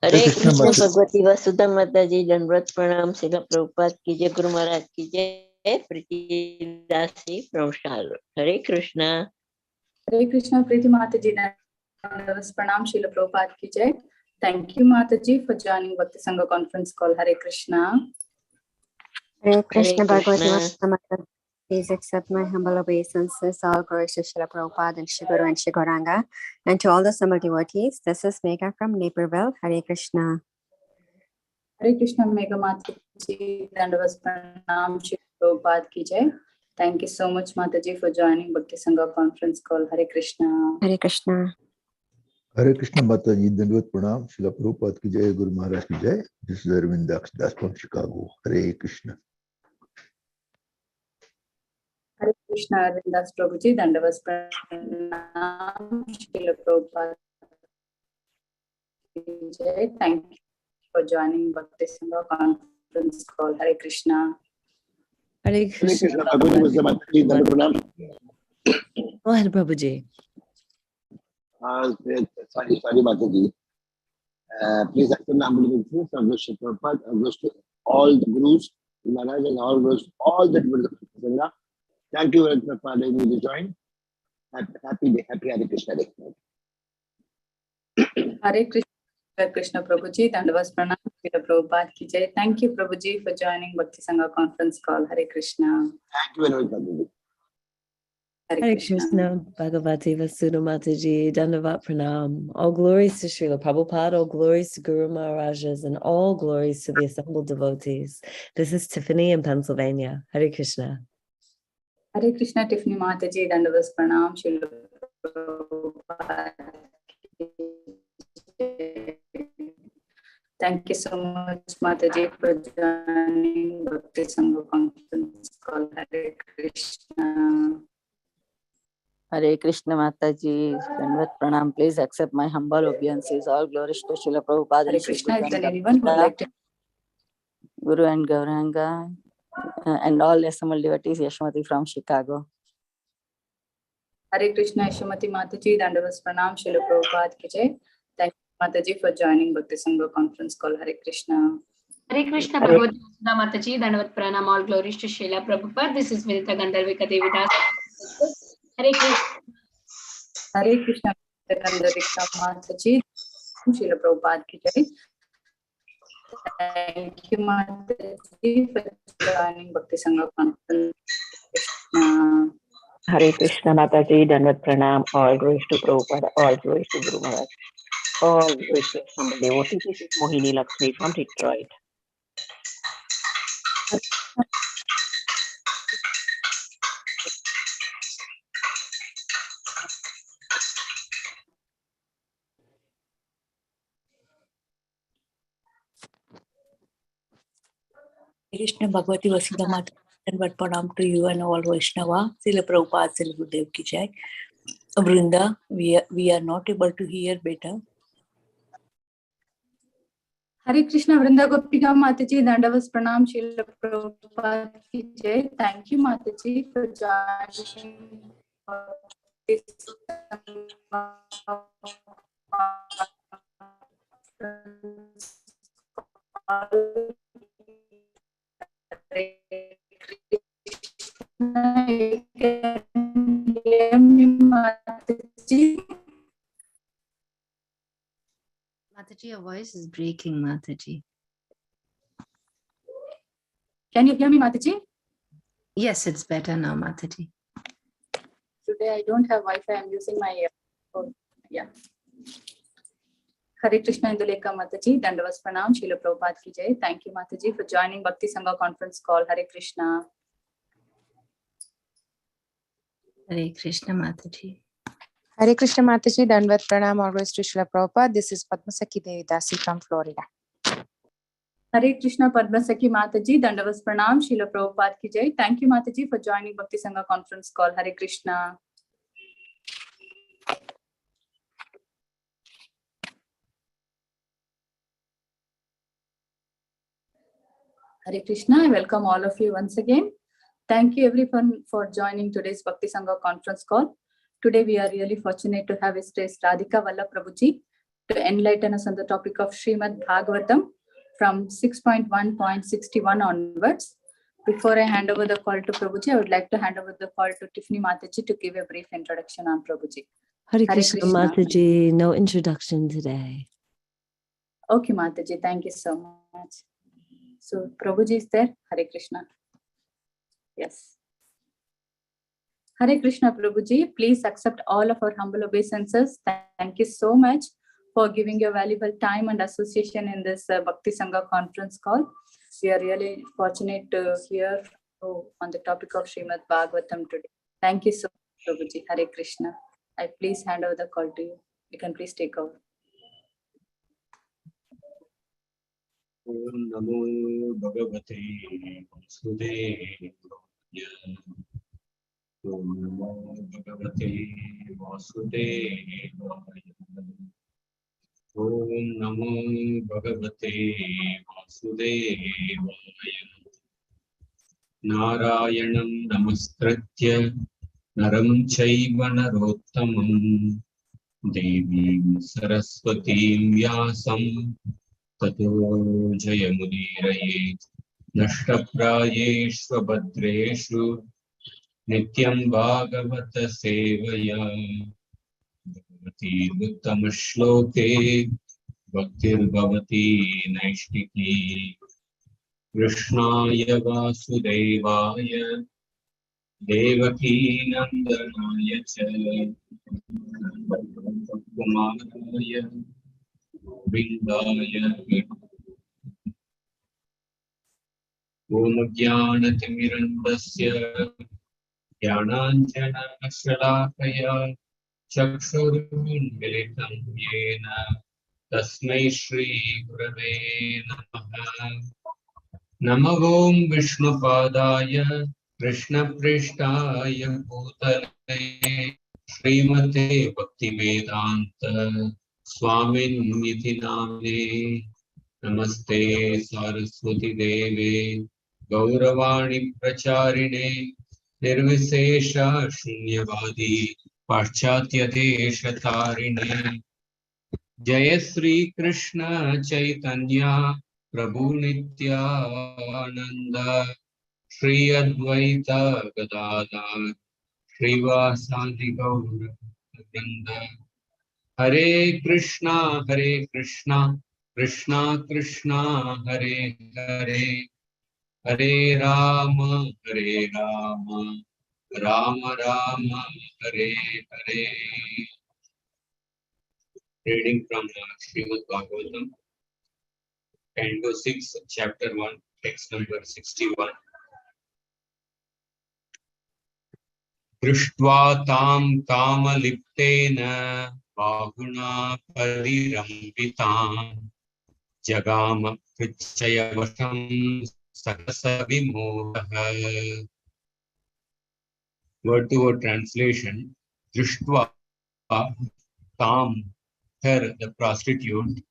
हरे कृष्ण भगवती वसुधा माता जी, दंडवत प्रणाम। श्रील प्रभुपाद की जय, गुरु महाराज की जय। प्रीतिदासी प्रभुशाल। हरे कृष्णा। हरे कृष्णा प्रीति माता जी, दंडवत प्रणाम। श्रील प्रभुपाद की जय। Thank you, Mataji, for joining Bhakti Sangha conference call. Hare Krishna. Hare Krishna, Hare Bhagavati Krishna. Vasuddha Mata. Please accept my humble obeisances. All glories to Srila Prabhupada and Shri Guru and Shri Gauranga. And to all the summer devotees, this is Megha from Naperville. Hare Krishna. Hare Krishna, Megha Mataji, Dandavas Pranam, Shri Prabhupada ki jai. Thank you so much, Mataji, for joining Bhakti Sangha conference call. Hare Krishna. Hare Krishna. Hare Krishna Mataji, Dandvat Pranam, Srila Prabhupada ki jai, Guru Maharaj ki jai. This is Arvind Das from Chicago. Hare Krishna. Hare Krishna, Arvind Das Prabhuji, Dandavas Pranam, Srila Prabhupada ki jai. Thank you for joining Bhakti Sangha conference call. Hare Krishna. Hare Krishna. Go ahead, Prabhuji. Sorry, Mataji. Please accept the humble obeisances of Guru Srila Prabhupada, and goes to all the gurus, Maharaj, and all goes to all the devotees of Bhakti Sangha. Thank you very much for allowing me to join. Happy day, happy Hare Krishna day. Hare Krishna, Krishna Prabhuji, Dandavas Pranam, Srila Prabhupada ki jai. Thank you, Prabhuji, for joining Bhakti Sangha conference call. Hare Krishna. Thank you very much, Mataji. Hare Krishna. Bhagavati Vasudha Mataji, Dandavat Pranam. All glories to Srila Prabhupada, all glories to Guru Maharajas, and all glories to the assembled devotees. This is Tiffany in Pennsylvania. Hare Krishna. Hare Krishna, Tiffany Mataji, Dandavas Pranam, Srila Prabhupada ki jai. Thank you so much, Mataji, for joining Bhakti Sangha conference call. Hare Krishna. Hare Krishna Mataji, Dandvat Pranam. Please accept my humble obeisances. All glories to Srila Prabhupada Hare and Shri Krishna. Is there Guru anyone who would like to? Guru and Gauranga, and all assembled devotees, Yashmati from Chicago. Hare Krishna, Yashmati Mataji, Dandavas Pranam, Srila Prabhupada ki jai. Thank you, Mataji, for joining Bhakti Sangha conference call. Hare Krishna. Hare Krishna, Bhagavati Sudha Mataji, Dandavat Pranam, all glories to Srila Prabhupada. This is Vinita Gandharvika Devidas. Hare Krishna. Hare Krishna, Gandharvika Mataji, Srila Prabhupada ki jai. Thank you, Mataji, for joining Bhakti Sangha conference. Krishna. Hare Krishna Mataji, Dandavat Pranam. All glories to Prabhupada, all glories to Guru Maharaj. All glories to humble devotees. This is Mohini Lakshmi from Detroit. Krishna Bhagavati Vasudha Mata, and but pranam to you and all Vaishnava. Srila Prabhupada, Srila Gurudev ki jai. Vrinda, we are not able to hear better. Hare Krishna, Vrinda Gopika Mataji, Dandavas Pranam, Srila Prabhupada ki jai. Thank you, Mataji, for joining this Mataji, your voice is breaking, Mataji. Can you hear me, Mataji? Yes, it's better now, Mataji. Today I don't have Wi-Fi. I'm using my phone. Yeah. Hare Krishna, Indulekha Mataji, Dandavas Pranam, Srila Prabhupada ki jai. Thank you, Mataji, for joining Bhakti Sangha conference call. Hare Krishna. Hare Krishna, Mataji. Hare Krishna Mataji, Dandvat Pranam, all glories to Srila Prabhupada. This is Padmasaki Devidasi from Florida. Hare Krishna, Padmasaki Mataji, Dandavas Pranam, Srila Prabhupada ki jai. Thank you, Mataji, for joining Bhakti Sangha conference call. Hare Krishna. Hare Krishna, I welcome all of you once again. Thank you everyone for joining today's Bhakti Sangha conference call. Today we are really fortunate to have His Grace Radhika Vallabha Prabhu ji. to enlighten us on the topic of Srimad Bhagavatam from 6.1.61 onwards. Before I hand over the call to Prabhuji, I would like to hand over the call to Tiffany Mataji to give a brief introduction on Prabhuji. Hare Krishna Mataji, no introduction today. Okay, Mataji, thank you so much. So, Prabhuji is there. Hare Krishna. Yes. Hare Krishna, Prabhuji. Please accept all of our humble obeisances. Thank you so much for giving your valuable time and association in this Bhakti Sangha conference call. We are really fortunate to hear on the topic of Srimad Bhagavatam today. Thank you so much, Prabhuji. Hare Krishna. I please hand over the call to you. You can please take over. Om Namo Bhagavate Vasudevaya. Om Namo Bhagavate Vasudevaya. Om Namo Bhagavate Vasudevaya. Narayanam Namaskritya Naram Chaiva Narottamam Devim Saraswatim Vyasam Tato Jayamudiraye Nashtaprayeshva Bhadreshu Nityam Bhagavata Sevaya Bhagavati Uttama-shloke Bhaktir Bhavati Naishtiki Krishnaya Vasudevaya Devaki Nandanaya Cha Kumaraya Vindaya Om Jnana-timirandasya Jnananjana Shalakaya Chakshurunmilitam Yena Tasmai Shri Gurave Namaha Namo Om Vishnupadaya Krishna Prishtaya Bhutale Srimate Bhaktivedanta Swamin Niti Namne Namaste Saraswati Deve Gauravani Pracharine Nirvisesha Shunyavadi Paschatya Desha Tarine Jaya Sri Krishna Chaitanya Prabhu Nityananda Shri Advaita Gadadhar Srivasadi Gaura Vrinda Hare Krishna Krishna Krishna Hare Hare Hare Rama Rama Rama Hare Hare. Reading from Srimad Bhagavatam, Canto 6, Chapter 1, Text number 61. Drishtva tam kamaliptena bahuna parirambhitam jagama prichayavasham sakasavimodaha. Word to word translation. Drishtva tam, her, the prostitute,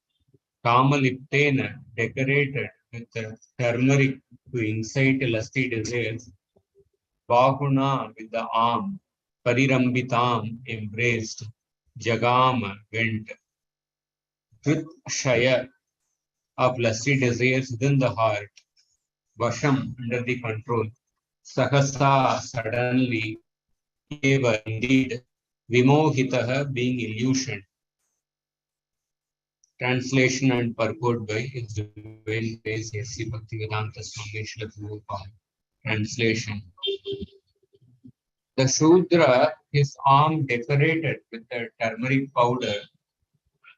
kamaliptena, decorated with turmeric to incite lusty desires, bahuna, with the arm, parirambitam, embraced, jagama, went, shaya, of lusty desires within the heart, vasham, under the control, sahasa, suddenly, eva, indeed, vimohitaha, being illusioned. Translation and purport by His Divine Grace A.C. Bhaktivedanta Swami Srila Prabhupada. Translation. The Shudra, his arm decorated with the turmeric powder,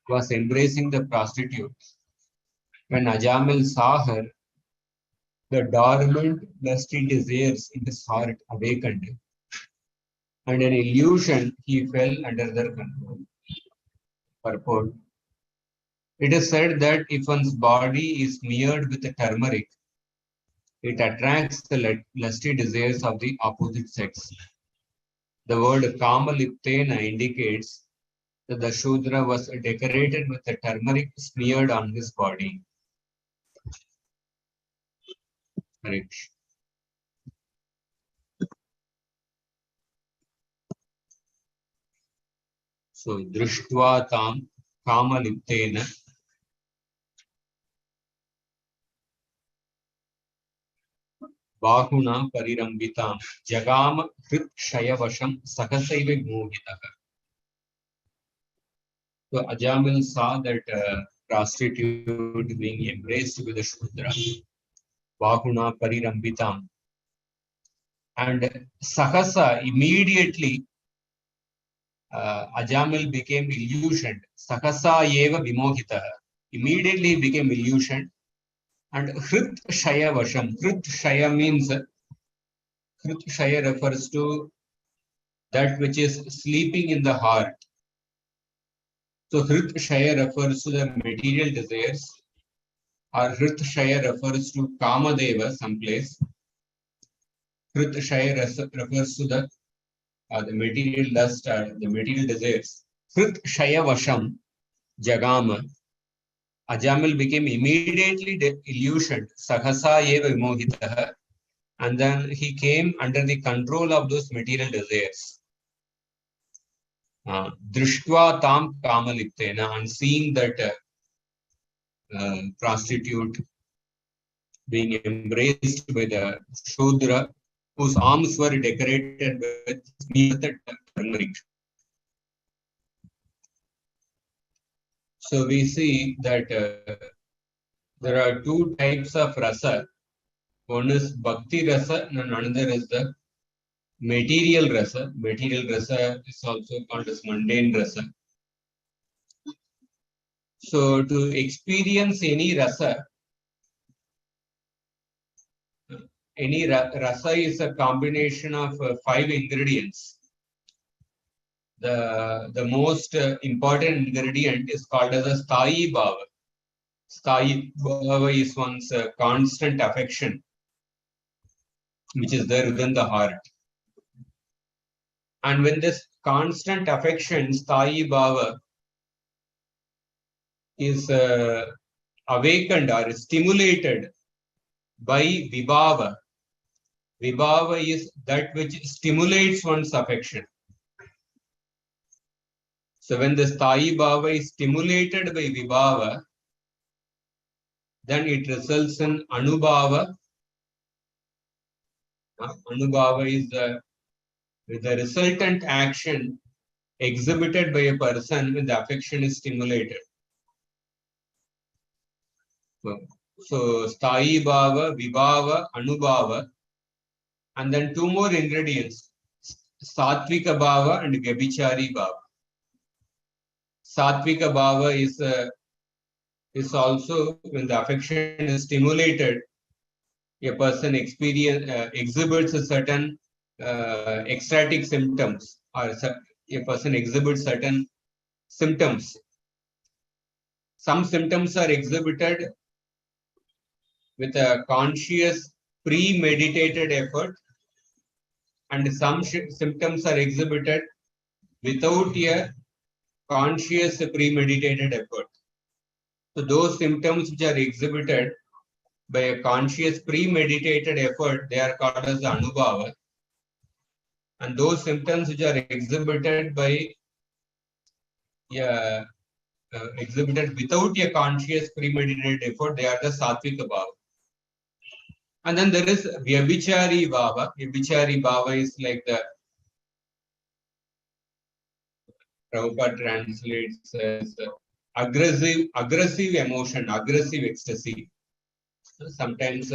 was embracing the prostitute. When Ajamil saw her, the dormant, lusty desires in his heart awakened, and an illusion he fell under their control. Purport. It is said that if one's body is smeared with the turmeric, it attracts the lusty desires of the opposite sex. The word Kamaliptena indicates that the Shudra was decorated with the turmeric smeared on his body. Correct. So, Drishtva tam kamaliptena bahuna parirambitam jagama hrit shayavasham sakasaiva mohitaha. So Ajamil saw that prostitute being embraced with a Shudra, bahuna parirambitam, and Sahasa immediately Ajamil became illusioned. Sahasa eva vimohita. Immediately became illusioned. And Hrit Shaya Vasham. Hrit Shaya means, Hrit Shaya refers to that which is sleeping in the heart. So Hrit Shaya refers to the material desires, or Hrit Shaya refers to Kamadeva someplace. Hrit Shaya refers to the material lust, the material desires. Hrit Shaya Vasham Jagama. Ajamil became immediately illusioned, Sahasa eva vimohitaha, and then he came under the control of those material desires. Drishtva tam kamaliptena, and seeing that prostitute being embraced by the Shudra, whose arms were decorated with turmeric. So we see that there are two types of rasa. One is bhakti rasa and another is the material rasa. Material rasa is also called as mundane rasa. So to experience any rasa is a combination of 5 ingredients. The most important ingredient is called as a sthayi bhava. Sthayi bhava is one's constant affection, which is there within the heart. And when this constant affection, sthayi bhava, is awakened or stimulated by vibhava. Vibhava is that which stimulates one's affection. So when the sthayi bhava is stimulated by vibhava, then it results in anubhava. Anubhava is the resultant action exhibited by a person when the affection is stimulated. So sthayi bhava, vibhava, anubhava, and then 2 more ingredients, sattvika bhava and vyabhichari bhava. Sattvika bhava is also when the affection is stimulated, a person exhibits a certain ecstatic symptoms, or a person exhibits certain symptoms. Some symptoms are exhibited with a conscious premeditated effort, and some symptoms are exhibited without a conscious premeditated effort. So those symptoms which are exhibited by a conscious premeditated effort, they are called as the anubhava. And those symptoms which are exhibited by exhibited without a conscious premeditated effort, they are the sattvika bhava. And then there is vyabhichari bhava. Vyabhichari bhava is like the Prabhupada translates as aggressive emotion, aggressive ecstasy. Sometimes,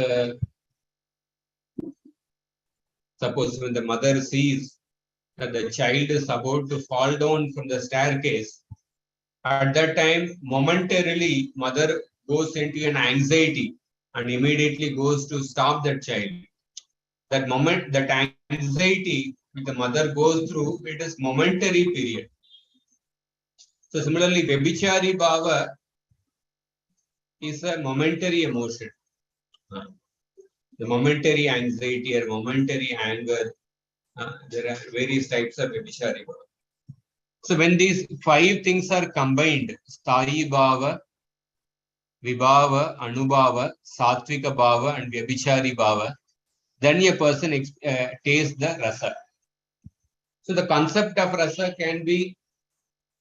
suppose when the mother sees that the child is about to fall down from the staircase, at that time, momentarily, mother goes into an anxiety and immediately goes to stop that child. That moment, that anxiety which the mother goes through, it is momentary period. So similarly, vyabhichari bhava is a momentary emotion. The momentary anxiety or momentary anger, there are various types of vyabhichari bhava. So when these 5 things are combined, sthayi bhava, vibhava, anubhava, sattvika bhava, and vyabhichari bhava, then a person tastes the rasa. So the concept of rasa can be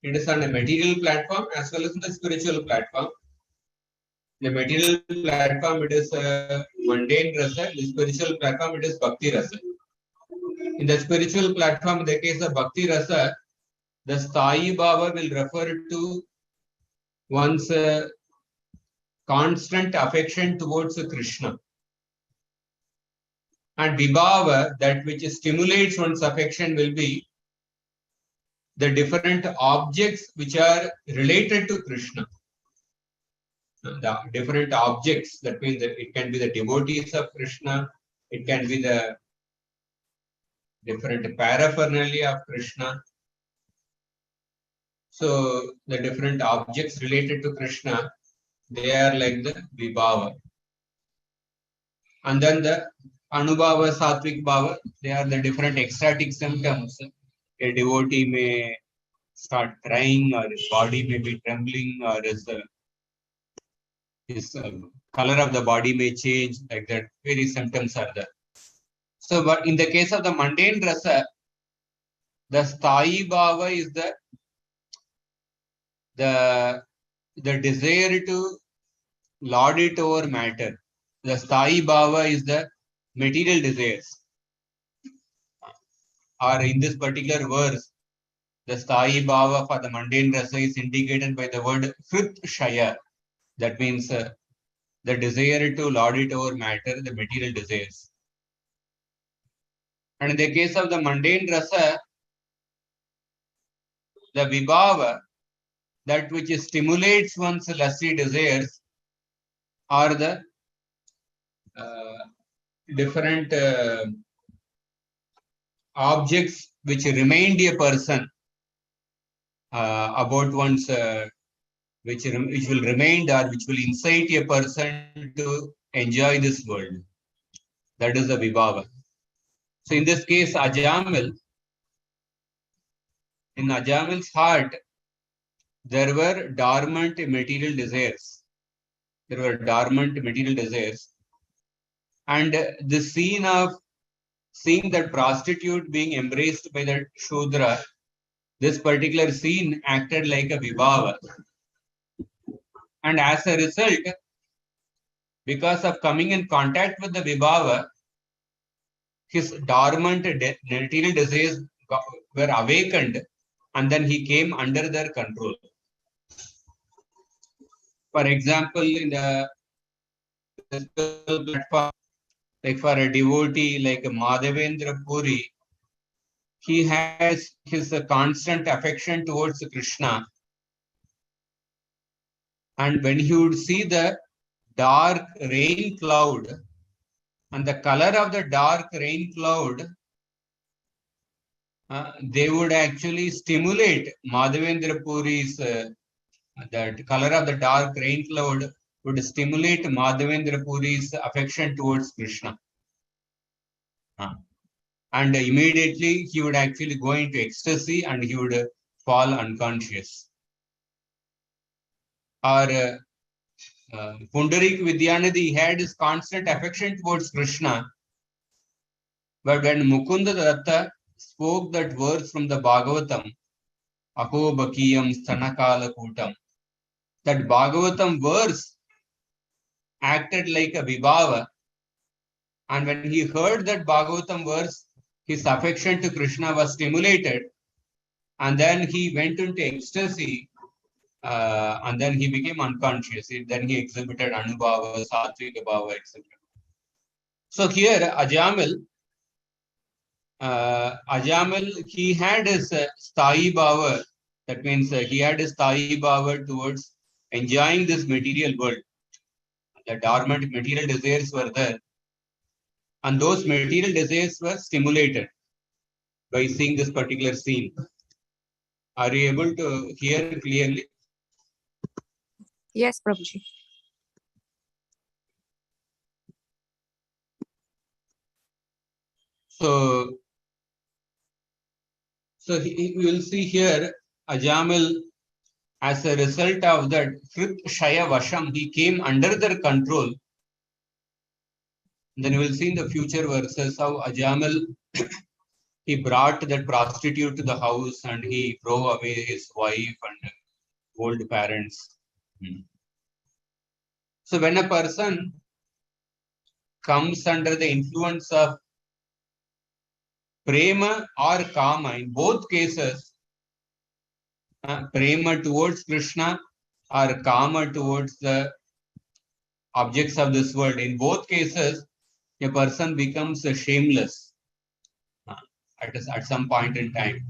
It is on a material platform as well as the spiritual platform. The material platform, it is a mundane rasa. The spiritual platform, it is bhakti rasa. In the spiritual platform, in the case of bhakti rasa, the sthayi bhava will refer to one's constant affection towards Krishna. And vibhava, that which stimulates one's affection, will be the different objects which are related to Krishna. The different objects, that means that it can be the devotees of Krishna, it can be the different paraphernalia of Krishna. So the different objects related to Krishna, they are like the vibhava. And then the anubhava, sattvic bhava, they are the different ecstatic symptoms. A devotee may start crying, or his body may be trembling, or his color of the body may change, like that. Various symptoms are there. So, but in the case of the mundane rasa, the sthayi bhava is the desire to lord it over matter. The sthayi bhava is the material desires. Or in this particular verse, the sthayi bhava for the mundane rasa is indicated by the word hrit shaya. That means the desire to lord it over matter, the material desires. And in the case of the mundane rasa, the vibhava, that which stimulates one's lusty desires, are the different objects which remind a person about one's, which will remind or which will incite a person to enjoy this world. That is the vibhava. So in this case, Ajamil, in Ajamil's heart, there were dormant material desires. There were dormant material desires. And the scene of seeing that prostitute being embraced by the Shudra, this particular scene acted like a vibhava. And as a result, because of coming in contact with the vibhava, his dormant material desires were awakened, and then he came under their control. For example, in the platform, like for a devotee like Madhavendra Puri, he has his constant affection towards Krishna. And when he would see the dark rain cloud, and the color of the dark rain cloud, they would actually stimulate Madhavendra Puri's, the color of the dark rain cloud would stimulate Madhavendra Puri's affection towards Krishna. And immediately he would actually go into ecstasy and he would fall unconscious. Or Pundarik Vidyanidhi had his constant affection towards Krishna. But when Mukunda Datta spoke that verse from the Bhagavatam, Aho Bakiyam Sthanakala Kutam, that Bhagavatam verse acted like a vibhava. And when he heard that Bhagavatam verse, his affection to Krishna was stimulated. And then he went into ecstasy. And then he became unconscious. Then he exhibited Anubhava, Sattvika Bhava, etc. So here, Ajamil, he had his sthayi bhava. That means he had his sthayi bhava towards enjoying this material world. The dormant material desires were there. And those material desires were stimulated by seeing this particular scene. Are you able to hear clearly? Yes, Prabhuji. So we will see here, Ajamil, as a result of that Hrit Shaya Vasham, he came under their control. Then we will see in the future verses how Ajamil he brought that prostitute to the house and he drove away his wife and old parents. So when a person comes under the influence of prema or kama, in both cases, prema towards Krishna or kama towards the objects of this world, in both cases, a person becomes shameless at some point in time.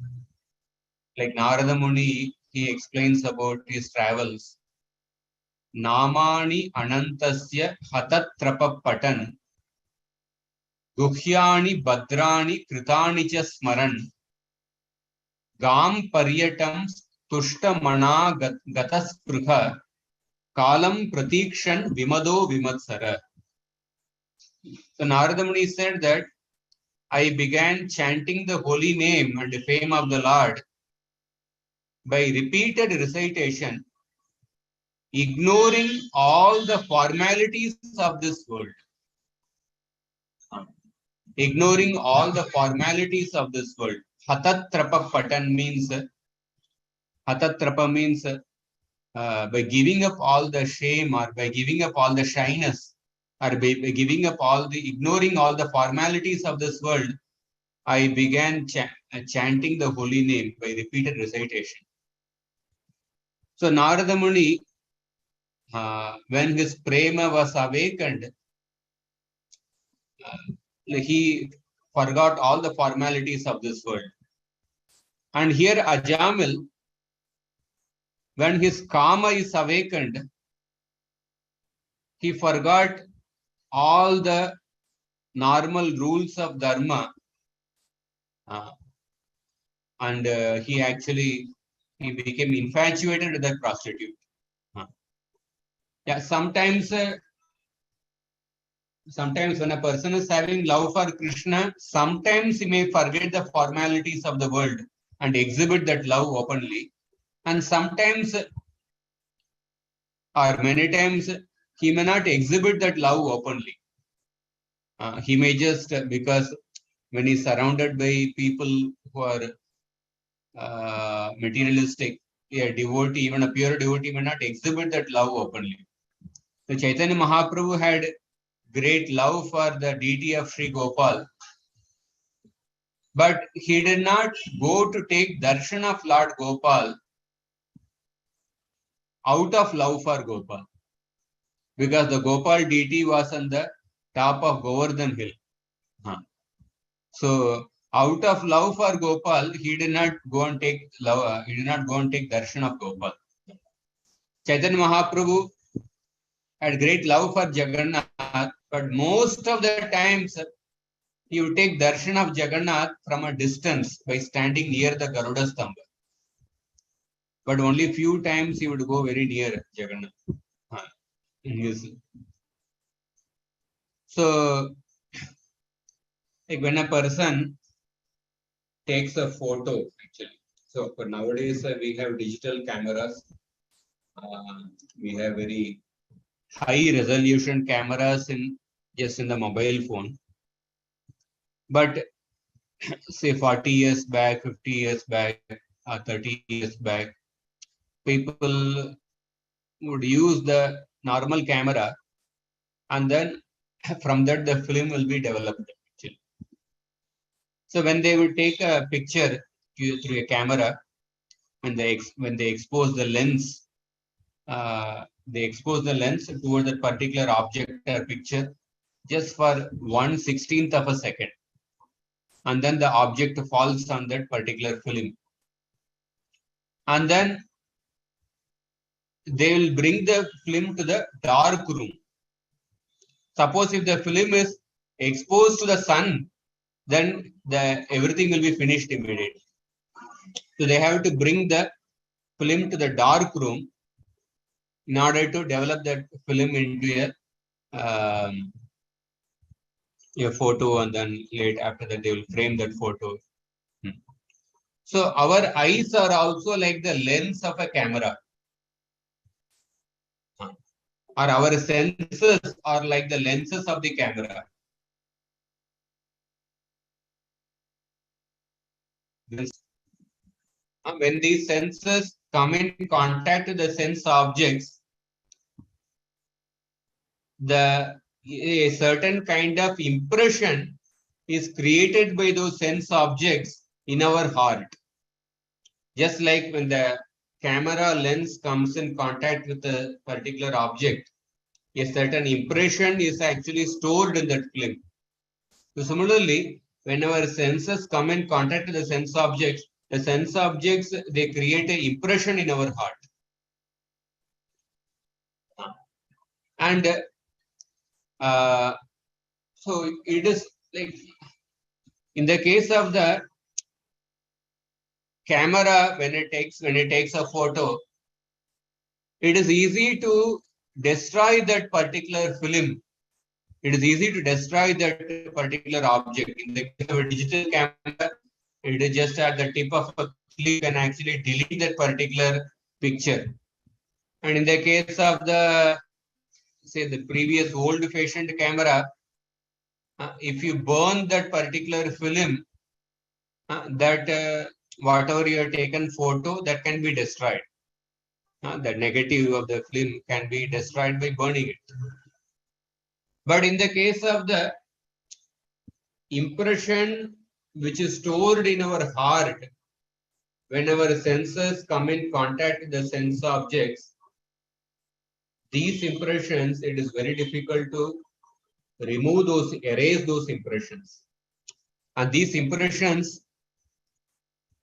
Like Narada Muni, he explains about his travels. Namani anantasya hatatrapa patan guhyani badrani kritani cha smaran gam paryatam tushta mana gataspruha kalam pratikshan vimado vimatsara. So Narada Muni said that I began chanting the holy name and the fame of the Lord by repeated recitation, ignoring all the formalities of this world. Ignoring all the formalities of this world. Hatatrapa patan means, hatatrapa means by giving up all the shame or by giving up all the shyness or by giving up all the, ignoring all the formalities of this world, I began chanting the holy name by repeated recitation. So Narada Muni, when his prema was awakened, he forgot all the formalities of this world. And here Ajamil, when his kama is awakened, he forgot all the normal rules of dharma, and he became infatuated with that prostitute. Yeah, sometimes when a person is having love for Krishna, sometimes he may forget the formalities of the world and exhibit that love openly. And sometimes, or many times, he may not exhibit that love openly. He may just, because when he's surrounded by people who are materialistic, a devotee, even a pure devotee, may not exhibit that love openly. So Chaitanya Mahaprabhu had great love for the deity of Sri Gopal, but he did not go to take darshan of Lord Gopal out of love for Gopal, because the Gopal deity was on the top of Govardhan hill. So out of love for Gopal, he did not go and take love. He did not go and take darshan of Gopal. Chaitanya Mahaprabhu had great love for Jagannath, but most of the times he would take darshan of Jagannath from a distance by standing near the Garuda Stambha. But only few times he would go very near Jagannath. So, like when a person takes a photo, actually. So for nowadays we have digital cameras. We have very high resolution cameras in the mobile phone. But say 40 years back, 50 years back, 30 years back, people would use the normal camera, and then from that the film will be developed. Actually. So when they would take a picture through a camera, when they expose the lens, towards that particular object or picture just for 1/16th of a second, and then the object falls on that particular film, and then they will bring the film to the dark room. Suppose if the film is exposed to the sun, then everything will be finished immediately. So they have to bring the film to the dark room in order to develop that film into a photo, and then after that they will frame that photo. So our eyes are also like the lens of a camera, or our senses are like the lenses of the camera. When these senses come in contact with the sense objects, a certain kind of impression is created by those sense objects in our heart. Just like when the camera lens comes in contact with a particular object, a certain impression is actually stored in that film. So similarly, when our senses come in contact with the sense objects, they create an impression in our heart. And so it is like in the case of the camera, when it takes a photo, it is easy to destroy that particular film. It is easy to destroy that particular object. In the case of a digital camera, it is just at the tip of a click and actually delete that particular picture. And in the case of the, say, the previous old-fashioned camera, if you burn that particular film, whatever you have taken photo, that can be destroyed. The negative of the film can be destroyed by burning it. But in the case of the impression which is stored in our heart, when our senses come in contact with the sense objects, these impressions, it is very difficult to erase those impressions. And these impressions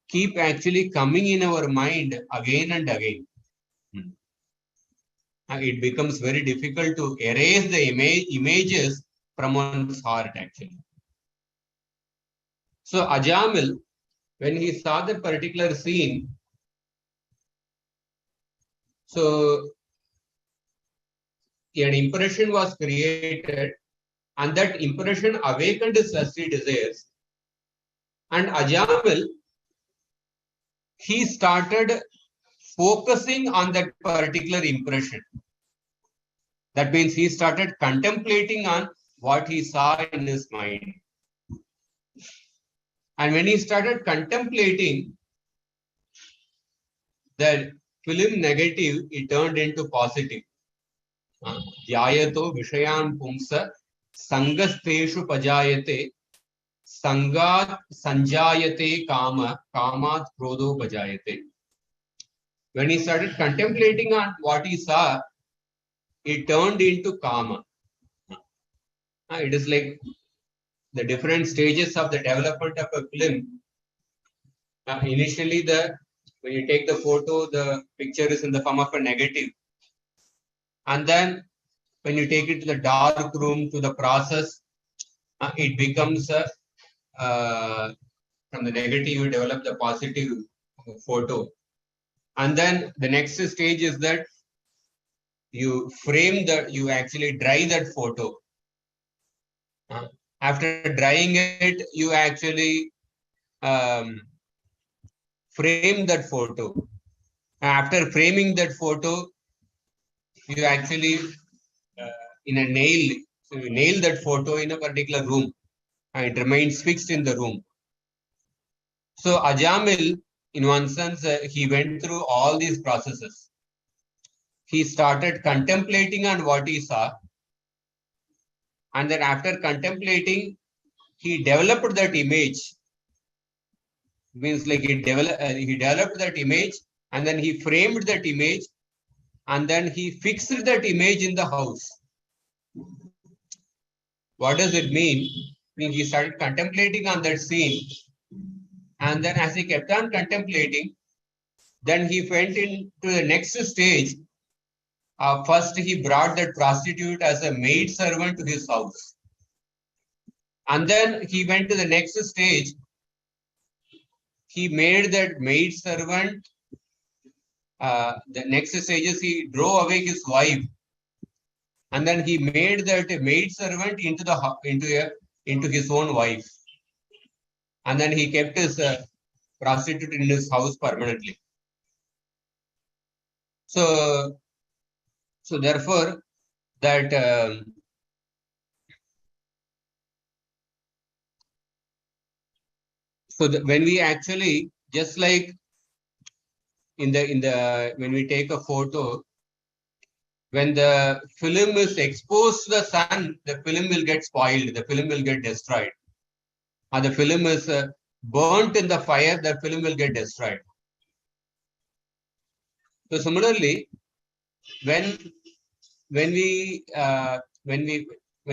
keep actually coming in our mind again and again. It becomes very difficult to erase the images from one's heart actually. So Ajamil, when he saw that particular scene, so an impression was created and that impression awakened his lusty desires. And Ajamil, he started focusing on that particular impression. That means he started contemplating on what he saw in his mind. And when he started contemplating, the film negative, it turned into positive. Dhyayato vishayan pumsa sangasteshu pajayate sangat sanjayate kama kamat krodho pajayate. When he started contemplating on what he saw, it turned into kama. It is like the different stages of the development of a film. Initially, when you take the photo, the picture is in the form of a negative. And then when you take it to the dark room, to the process, it becomes from the negative, you develop the positive photo. And then the next stage is that you actually dry that photo. After drying it, you actually frame that photo. After framing that photo, you actually so you nail that photo in a particular room and it remains fixed in the room. So Ajamil, in one sense, he went through all these processes. He started contemplating on what he saw. And then after contemplating, he developed that image. Means like he developed that image and then he framed that image and then he fixed that image in the house. What does it mean? Means he started contemplating on that scene. And then as he kept on contemplating, then he went into the next stage. First, he brought that prostitute as a maid servant to his house. And then he went to the next stage. He made that maid servant. The next stage is he drove away his wife. And then he made that maid servant into his own wife. And then he kept his prostitute in his house permanently. So therefore, that So when we actually, just like in the when we take a photo, when the film is exposed to the sun, the film will get spoiled, the film will get destroyed. Or the film is burnt in the fire, the film will get destroyed. So similarly, when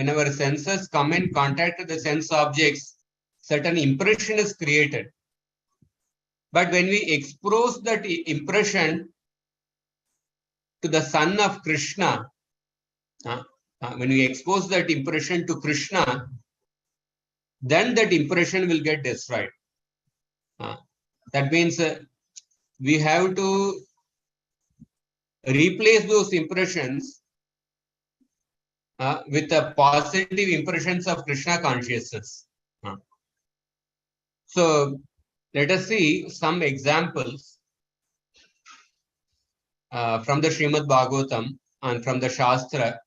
our senses come in contact with the sense objects, certain impression is created. But when we expose that impression to the son of Krishna, when we expose that impression to Krishna, then that impression will get destroyed. That means we have to replace those impressions with the positive impressions of Krishna consciousness. So let us see some examples from the Srimad Bhagavatam and from the Shastra,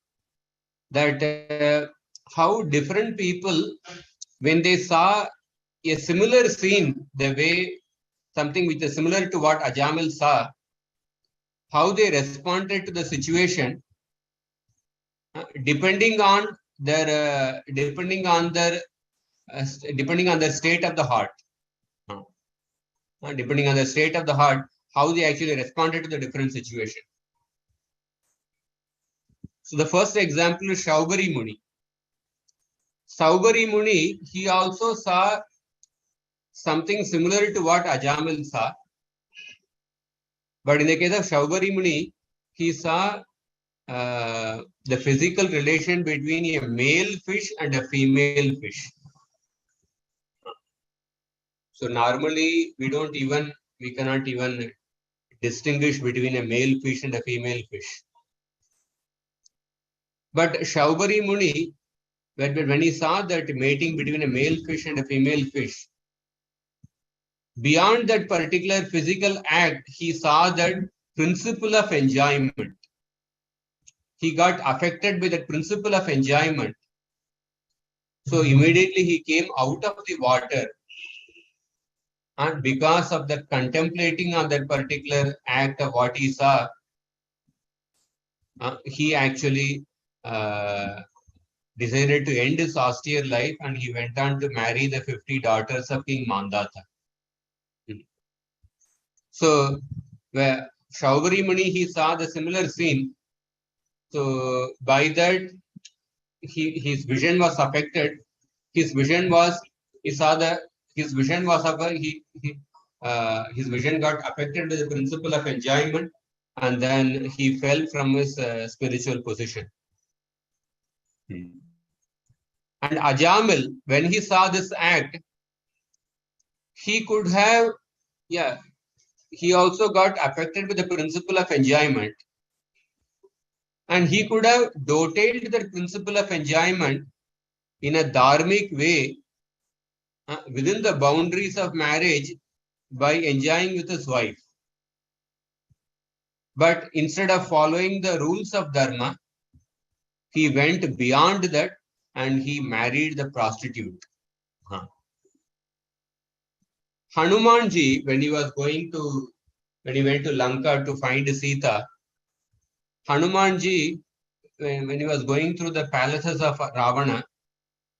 that how different people, when they saw a similar scene, the way something which is similar to what Ajamil saw, how they responded to the situation, depending on their depending on the state of the heart. Depending on the state of the heart, how they actually responded to the different situation. So the first example is Shaubari Muni. Shaubari Muni, he also saw something similar to what Ajamil saw. But in the case of Shaubari Muni, he saw the physical relation between a male fish and a female fish. So normally we cannot even distinguish between a male fish and a female fish. But Shaubari Muni, when he saw that mating between a male fish and a female fish, beyond that particular physical act, he saw that principle of enjoyment. He got affected by that principle of enjoyment. So immediately he came out of the water. And because of the contemplating on that particular act of what he saw, he actually decided to end his austere life, and he went on to marry the 50 daughters of King Mandata. So where Shaubari Muni, he saw the similar scene. So by that, his vision was affected. His vision got affected by the principle of enjoyment, and then he fell from his spiritual position. And Ajamil, when he saw this act, he could have, he also got affected with the principle of enjoyment. And he could have dotated the principle of enjoyment in a dharmic way within the boundaries of marriage by enjoying with his wife. But instead of following the rules of dharma, he went beyond that and he married the prostitute. Hanumanji, when he went to Lanka to find Sita, Hanumanji, when he was going through the palaces of Ravana,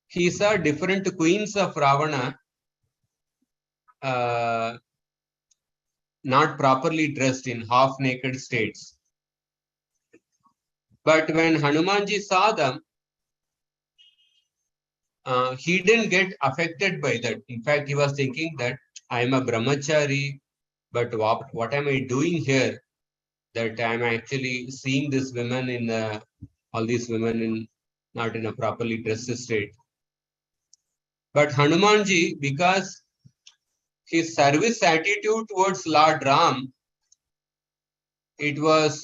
he saw different queens of Ravana not properly dressed, in half-naked states. But when Hanumanji saw them, he didn't get affected by that. In fact, he was thinking that I am a brahmachari, but what am I doing here? That I am actually seeing this women all these women not in a properly dressed state. But Hanumanji, because his service attitude towards Lord Ram, it was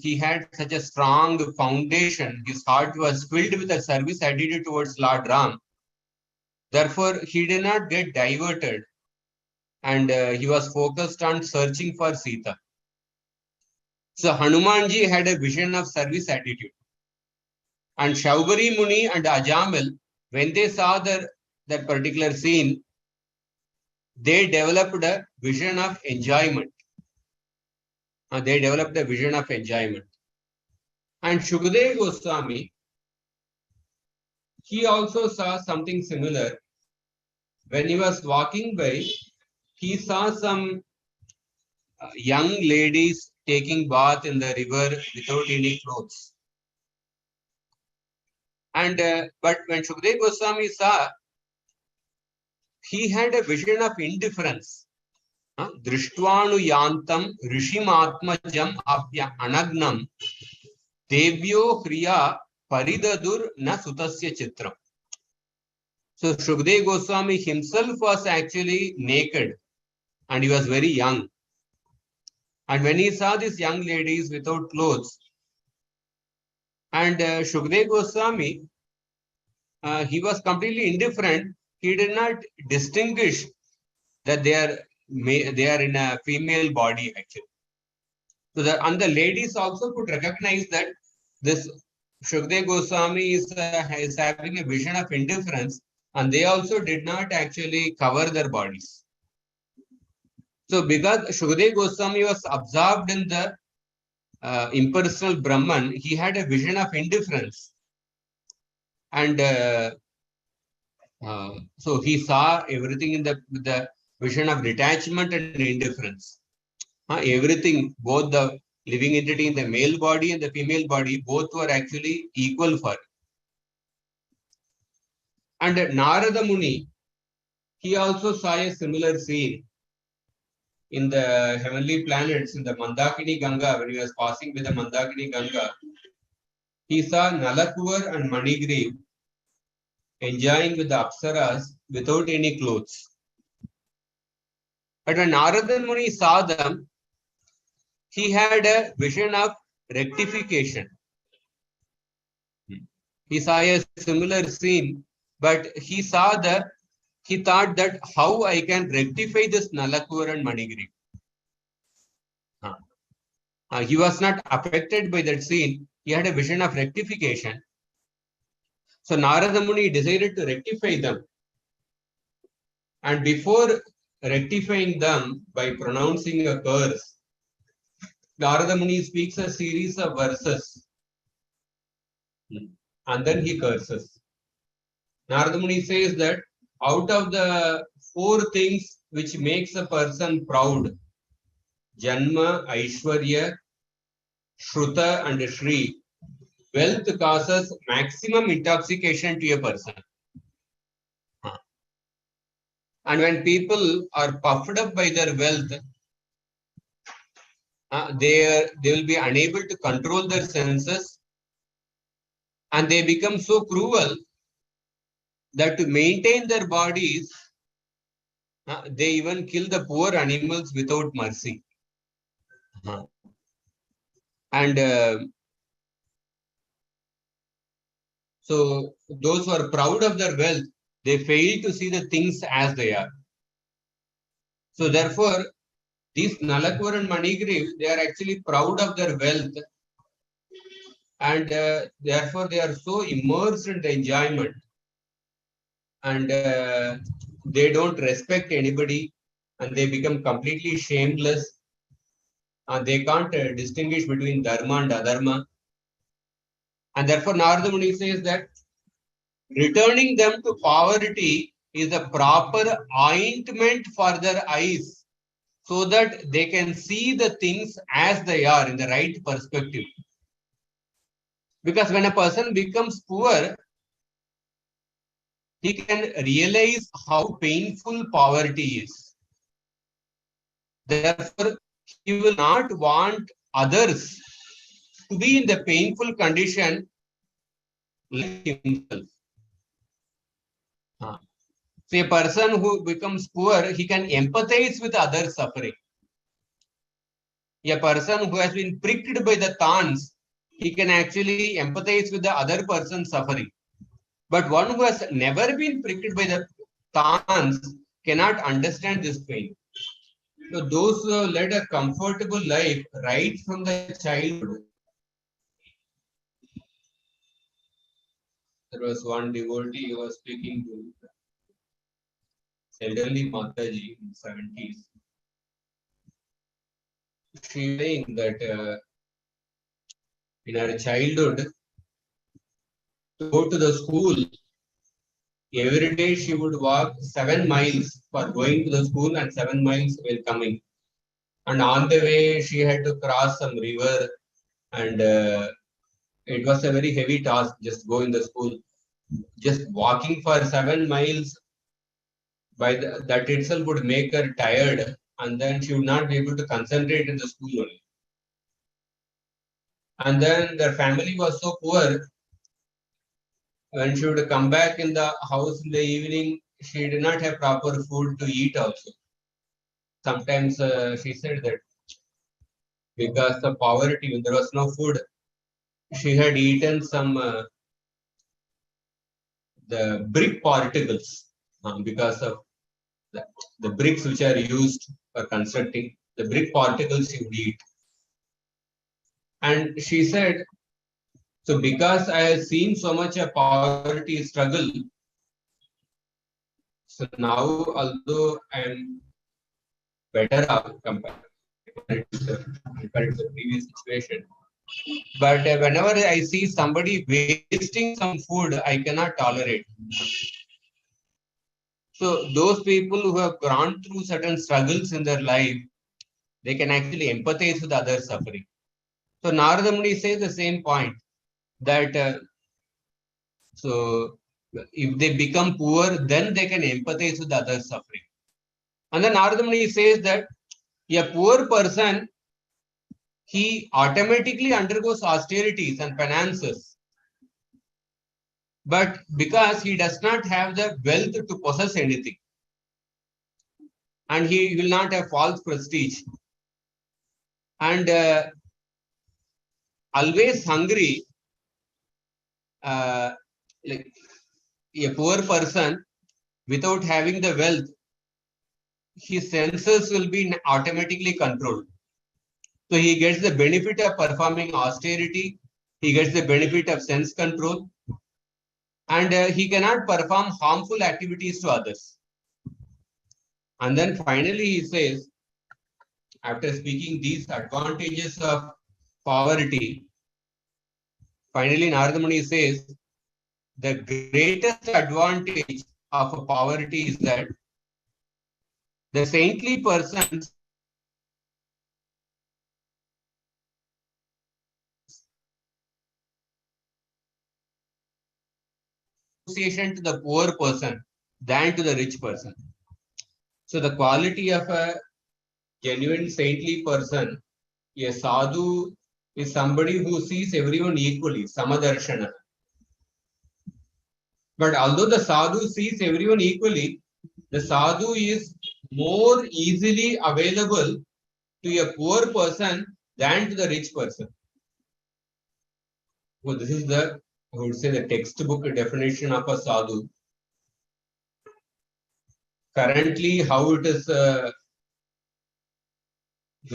he had such a strong foundation. His heart was filled with a service attitude towards Lord Ram. Therefore, he did not get diverted, and he was focused on searching for Sita. So Hanumanji had a vision of service attitude. And Shaubari Muni and Ajamil, when they saw that particular scene, they developed a vision of enjoyment. They developed a vision of enjoyment. And Shukadeva Goswami, he also saw something similar. When he was walking by, he saw some young ladies taking bath in the river without any clothes. And but when Shukadeva Goswami saw, he had a vision of indifference. Drishtwanu yantam rishimatmajam apya anagnam devyo kriya paridadur na sutasya chitram. So Shukadeva Goswami himself was actually naked and he was very young. And when he saw these young ladies without clothes, and Shukadeva Goswami, he was completely indifferent. He did not distinguish that they are in a female body actually. So and the ladies also could recognize that this Shukadeva Goswami is having a vision of indifference, and they also did not actually cover their bodies. So because Shukadeva Goswami was absorbed in the impersonal Brahman, he had a vision of indifference. And so he saw everything in the vision of detachment and indifference. Everything, both the living entity in the male body and the female body, both were actually equal for. And Narada Muni, he also saw a similar scene in the heavenly planets, in the Mandakini Ganga. When he was passing with the Mandakini Ganga, he saw Nalakuvar and Manigriv enjoying with the Apsaras without any clothes. But when Narada Muni saw them, he had a vision of rectification. He saw a similar scene, but he thought that how I can rectify this Nalakur and Manigri. He was not affected by that scene. He had a vision of rectification. So Narada Muni decided to rectify them. And before rectifying them by pronouncing a curse, Narada Muni speaks a series of verses. And then he curses. Narada Muni says that out of the 4 things which makes a person proud, Janma, Aishwarya, Shruta and Shri, wealth causes maximum intoxication to a person. And when people are puffed up by their wealth, they will be unable to control their senses, and they become so cruel that to maintain their bodies, they even kill the poor animals without mercy. And so those who are proud of their wealth, they fail to see the things as they are. So therefore, these Nalakur and Manigriv, they are actually proud of their wealth, and therefore they are so immersed in the enjoyment, and they don't respect anybody, and they become completely shameless, and they can't distinguish between dharma and adharma. And therefore Narada Muni says that returning them to poverty is a proper ointment for their eyes, so that they can see the things as they are in the right perspective. Because when a person becomes poor, he can realize how painful poverty is. Therefore, he will not want others to be in the painful condition like himself. So a person who becomes poor, he can empathize with others' suffering. A person who has been pricked by the thorns, he can actually empathize with the other person's suffering. But one who has never been pricked by the thorns cannot understand this pain. So those who led a comfortable life right from the childhood. There was one devotee who was speaking to elderly Mataji in 70s. She was saying that in her childhood, to go to the school, every day she would walk 7 miles for going to the school and 7 miles while coming. And on the way, she had to cross some river, and it was a very heavy task just go in the school. Just walking for 7 miles that itself would make her tired, and then she would not be able to concentrate in the school only. And then their family was so poor, when she would come back in the house in the evening, she did not have proper food to eat also. Sometimes she said that because of poverty, when there was no food, she had eaten some the brick particles because of the bricks which are used for constructing, the brick particles she would eat. And she said, so because I have seen so much of poverty struggle, so now although I am better off compared to the previous situation, but whenever I see somebody wasting some food, I cannot tolerate. So those people who have gone through certain struggles in their life, they can actually empathize with others' suffering. So Narada Muni says the same point, that so if they become poor, then they can empathize with others' suffering. And then Narada Muni says that a poor person, he automatically undergoes austerities and penances. But because he does not have the wealth to possess anything, and he will not have false prestige, and always hungry, like a poor person, without having the wealth, his senses will be automatically controlled. So he gets the benefit of performing austerity, he gets the benefit of sense control, and he cannot perform harmful activities to others. And then finally he says, after speaking these advantages of poverty, finally Narada Muni says, the greatest advantage of poverty is that the saintly persons association to the poor person than to the rich person. So the quality of a genuine saintly person, a sadhu, is somebody who sees everyone equally, samadarshana. But although the sadhu sees everyone equally, the sadhu is more easily available to a poor person than to the rich person. Well, this is the, I would say, the textbook definition of a sadhu. Currently, how it is, this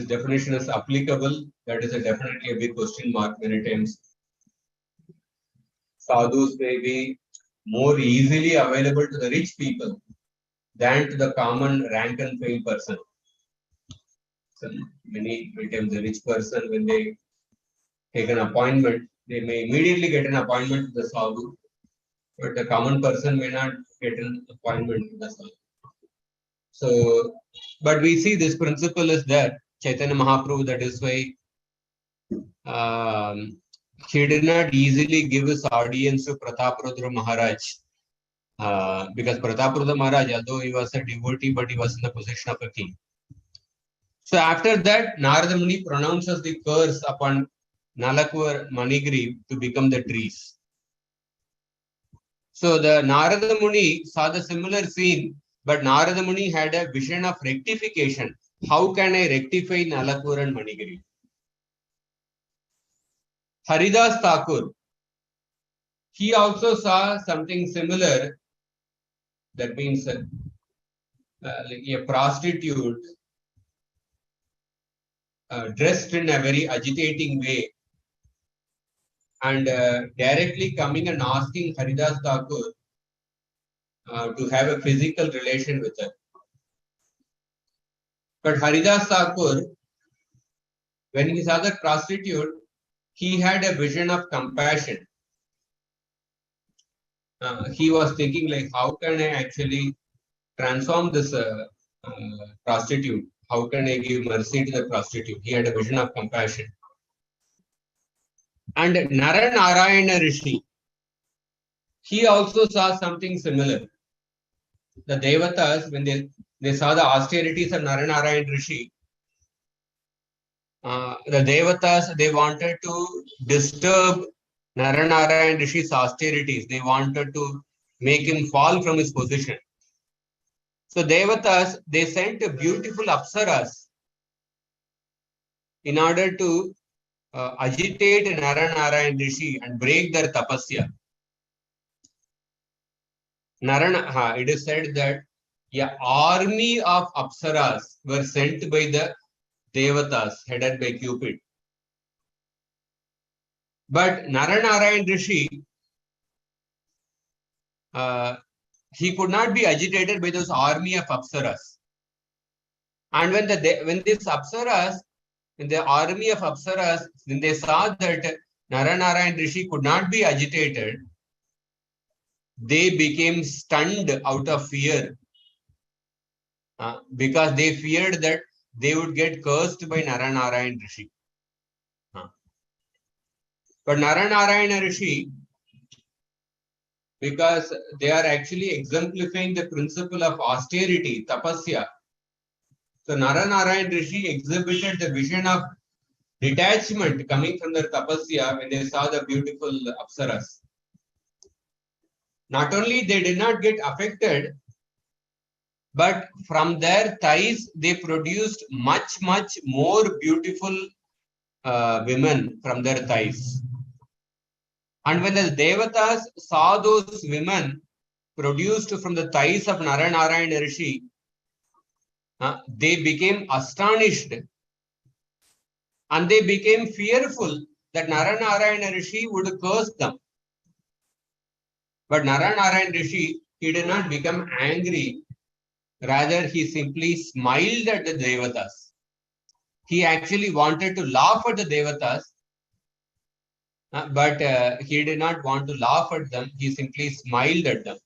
definition is applicable, that is definitely a big question mark many times. Sadhus may be more easily available to the rich people than to the common rank and file person. So many times the rich person, when they take an appointment, they may immediately get an appointment to the sadhu, but the common person may not get an appointment to the sadhu. So, but we see this principle is there. Chaitanya Mahaprabhu, that is why he did not easily give his audience to Prataparudra Maharaj. Because Prataparudra Maharaj, although he was a devotee, but he was in the position of a king. So after that, Narada Muni pronounces the curse upon Nalakur Manigri to become the trees. So the Narada Muni saw the similar scene, but Narada Muni had a vision of rectification. How can I rectify Nalakur and Manigri? Haridas Thakur, he also saw something similar. That means like a prostitute dressed in a very agitating way, and directly coming and asking Haridas Thakur, to have a physical relation with her. But Haridas Thakur, when he saw that prostitute, he had a vision of compassion. He was thinking like, how can I actually transform this prostitute? How can I give mercy to the prostitute? He had a vision of compassion. And Naranarayana Rishi, he also saw something similar. The Devatas, when they saw the austerities of Naranarayana Rishi, the Devatas, they wanted to disturb Naranarayana Rishi's austerities. They wanted to make him fall from his position. So Devatas, they sent beautiful apsaras in order to agitate Naranarayana Rishi and break their tapasya. It is said that an army of apsaras were sent by the Devatas, headed by Cupid. But Naranarayana Rishi, he could not be agitated by those army of apsaras. And when these apsaras, in the army of apsaras, when they saw that Naranarayana Rishi could not be agitated, they became stunned out of fear, because they feared that they would get cursed by Naranarayana Rishi. But Naranarayana Rishi, because they are actually exemplifying the principle of austerity, tapasya. So Naranarayana Rishi exhibited the vision of detachment coming from their tapasya when they saw the beautiful apsaras. Not only they did not get affected, but from their thighs they produced much more beautiful women from their thighs. And when the Devatas saw those women produced from the thighs of Naranarayana Rishi, they became astonished and they became fearful that Naranarayana Rishi would curse them. But Naranarayana Rishi, he did not become angry. Rather, he simply smiled at the Devatas. He actually wanted to laugh at the Devatas, but he did not want to laugh at them. He simply smiled at them.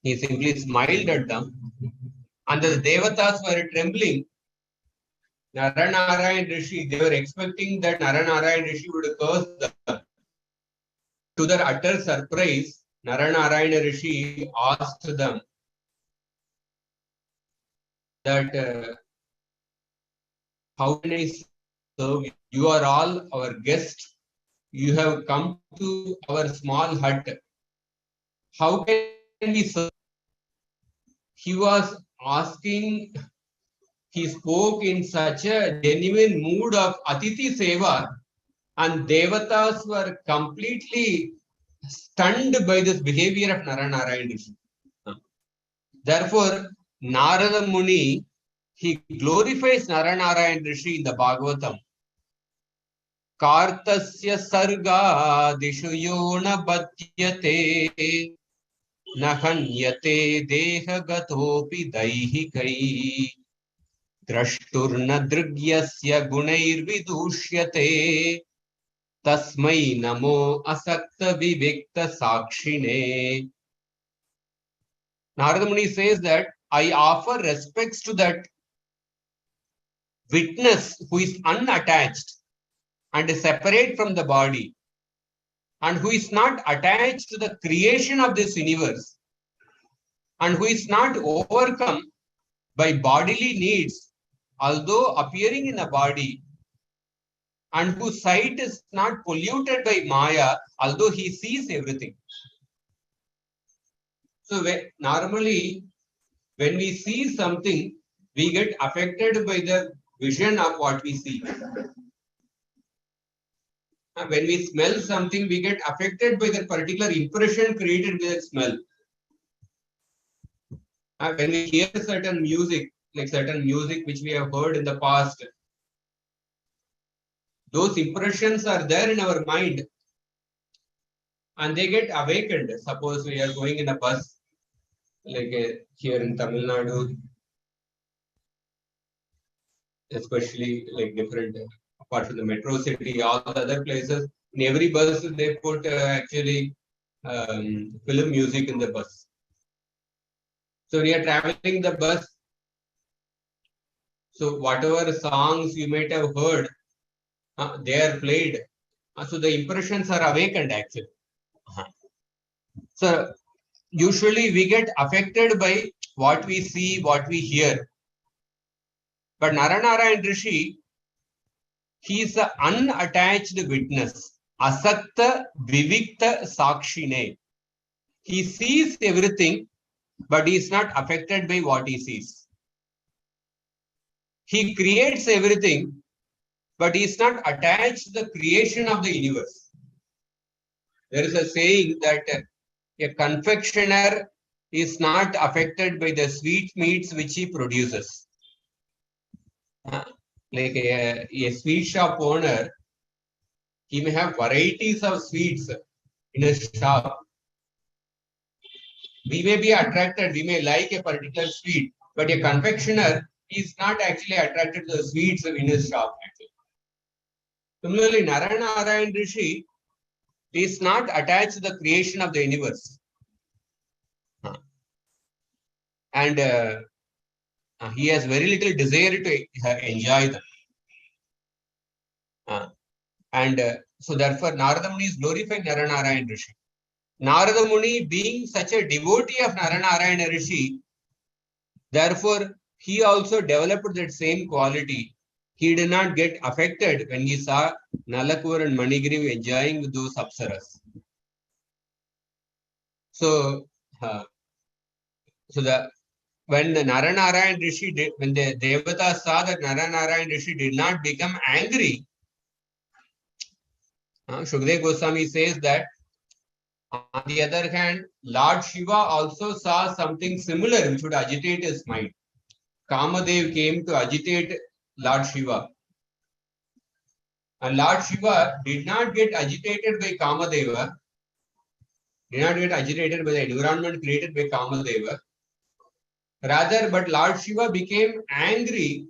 He simply smiled at them. And the Devatas were trembling. Naranarayana Rishi, they were expecting that Naranarayana Rishi would curse them. To their utter surprise, Naranarayana Rishi asked them that how can I serve you? You are all our guests. You have come to our small hut. How can we serve? He was asking, he spoke in such a genuine mood of Atiti Seva, and Devatas were completely stunned by this behavior of Naranarayana Rishi. Therefore, Narada Muni, he glorifies Naranarayana Rishi in the Bhagavatam. Kartasya sarga dishu yona bhatyate nahanyate deha gatopi daihikai drashturna drigyasya gunair vidushyate tasmai namo asakta vivekta sakshine. Narada Muni says that I offer respects to that witness who is unattached and separate from the body, and who is not attached to the creation of this universe, and who is not overcome by bodily needs, although appearing in a body, and whose sight is not polluted by Maya, although he sees everything. So normally, when we see something, we get affected by the vision of what we see. When we smell something, we get affected by the particular impression created by that smell. When we hear certain music, like certain music which we have heard in the past, those impressions are there in our mind. and they get awakened. Suppose we are going in a bus, like here in Tamil Nadu, especially like different, apart from the metro city, all the other places, in every bus they put actually film music in the bus. So we are traveling the bus. So whatever songs you might have heard, they are played. So the impressions are awakened actually. So usually we get affected by what we see, what we hear. But Naranarayan Rishi, he is an unattached witness. Asakta Vivikta Sakshine. He sees everything, but he is not affected by what he sees. He creates everything, but he is not attached to the creation of the universe. There is a saying that a confectioner is not affected by the sweet meats which he produces. Like a sweet shop owner, he may have varieties of sweets in his shop. We may be attracted, we may like a particular sweet, but a confectioner is not actually attracted to the sweets in his shop. Actually. Similarly, Narayana Rishi is not attached to the creation of the universe. And he has very little desire to enjoy them. So therefore, Narada Muni is glorifying Naranarayan Rishi. Narada Muni, being such a devotee of Naranarayan Rishi, therefore, he also developed that same quality. He did not get affected when he saw Nalakur and Manigriv enjoying with those apsaras. So, when the Naranarayan Rishi did, when the Devatas saw that Naranarayan Rishi did not become angry, Shukdev Goswami says that, on the other hand, Lord Shiva also saw something similar which would agitate his mind. Kamadev came to agitate Lord Shiva. And Lord Shiva did not get agitated by Kamadeva, did not get agitated by the environment created by Kamadeva. Rather, but Lord Shiva became angry,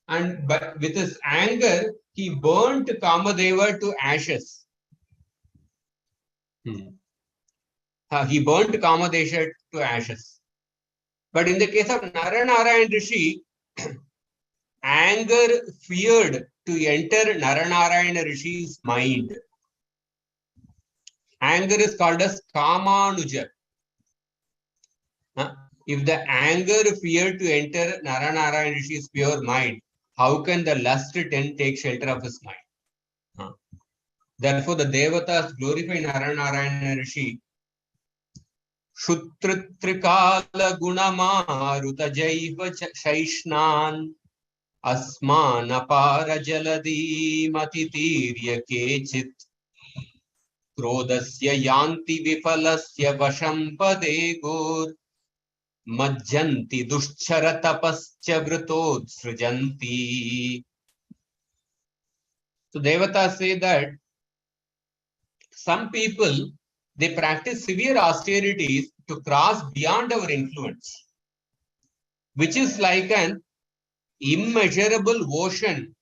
and with his anger, he burnt Kamadeva to ashes. He burnt Kamadeva to ashes. But in the case of Naranarayan Rishi, anger feared to enter Naranarayan Rishi's mind. Anger is called as Kamanuja. If the anger feared to enter Naranarayan Rishi's pure mind, how can the lust take shelter of his mind? Therefore, the Devatas glorify Naranarayan Rishi. Shutritrikala gunamaruta jaiva shaishnan asman apara jaladi matitirya kechit krodasya yanti vifalasya vasham padegor majjanti dushchara tapascha vritod srijanti. So Devatas say that some people, they practice severe austerities to cross beyond our influence, which is like an immeasurable ocean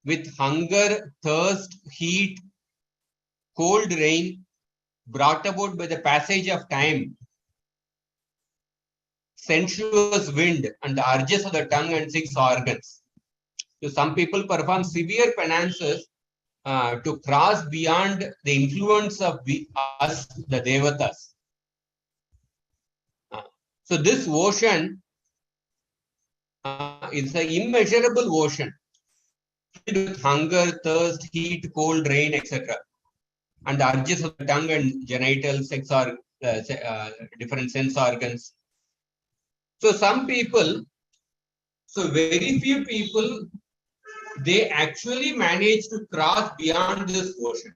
with hunger, thirst, heat, cold rain brought about by the passage of time, sensuous wind, and the urges of the tongue and 6 organs. So some people perform severe penances to cross beyond the influence of us, the Devatas. So this ocean is an immeasurable ocean filled with hunger, thirst, heat, cold, rain, etc. And the urges of the tongue and genital sex or different sense organs. So some people, very few people, they actually manage to cross beyond this ocean.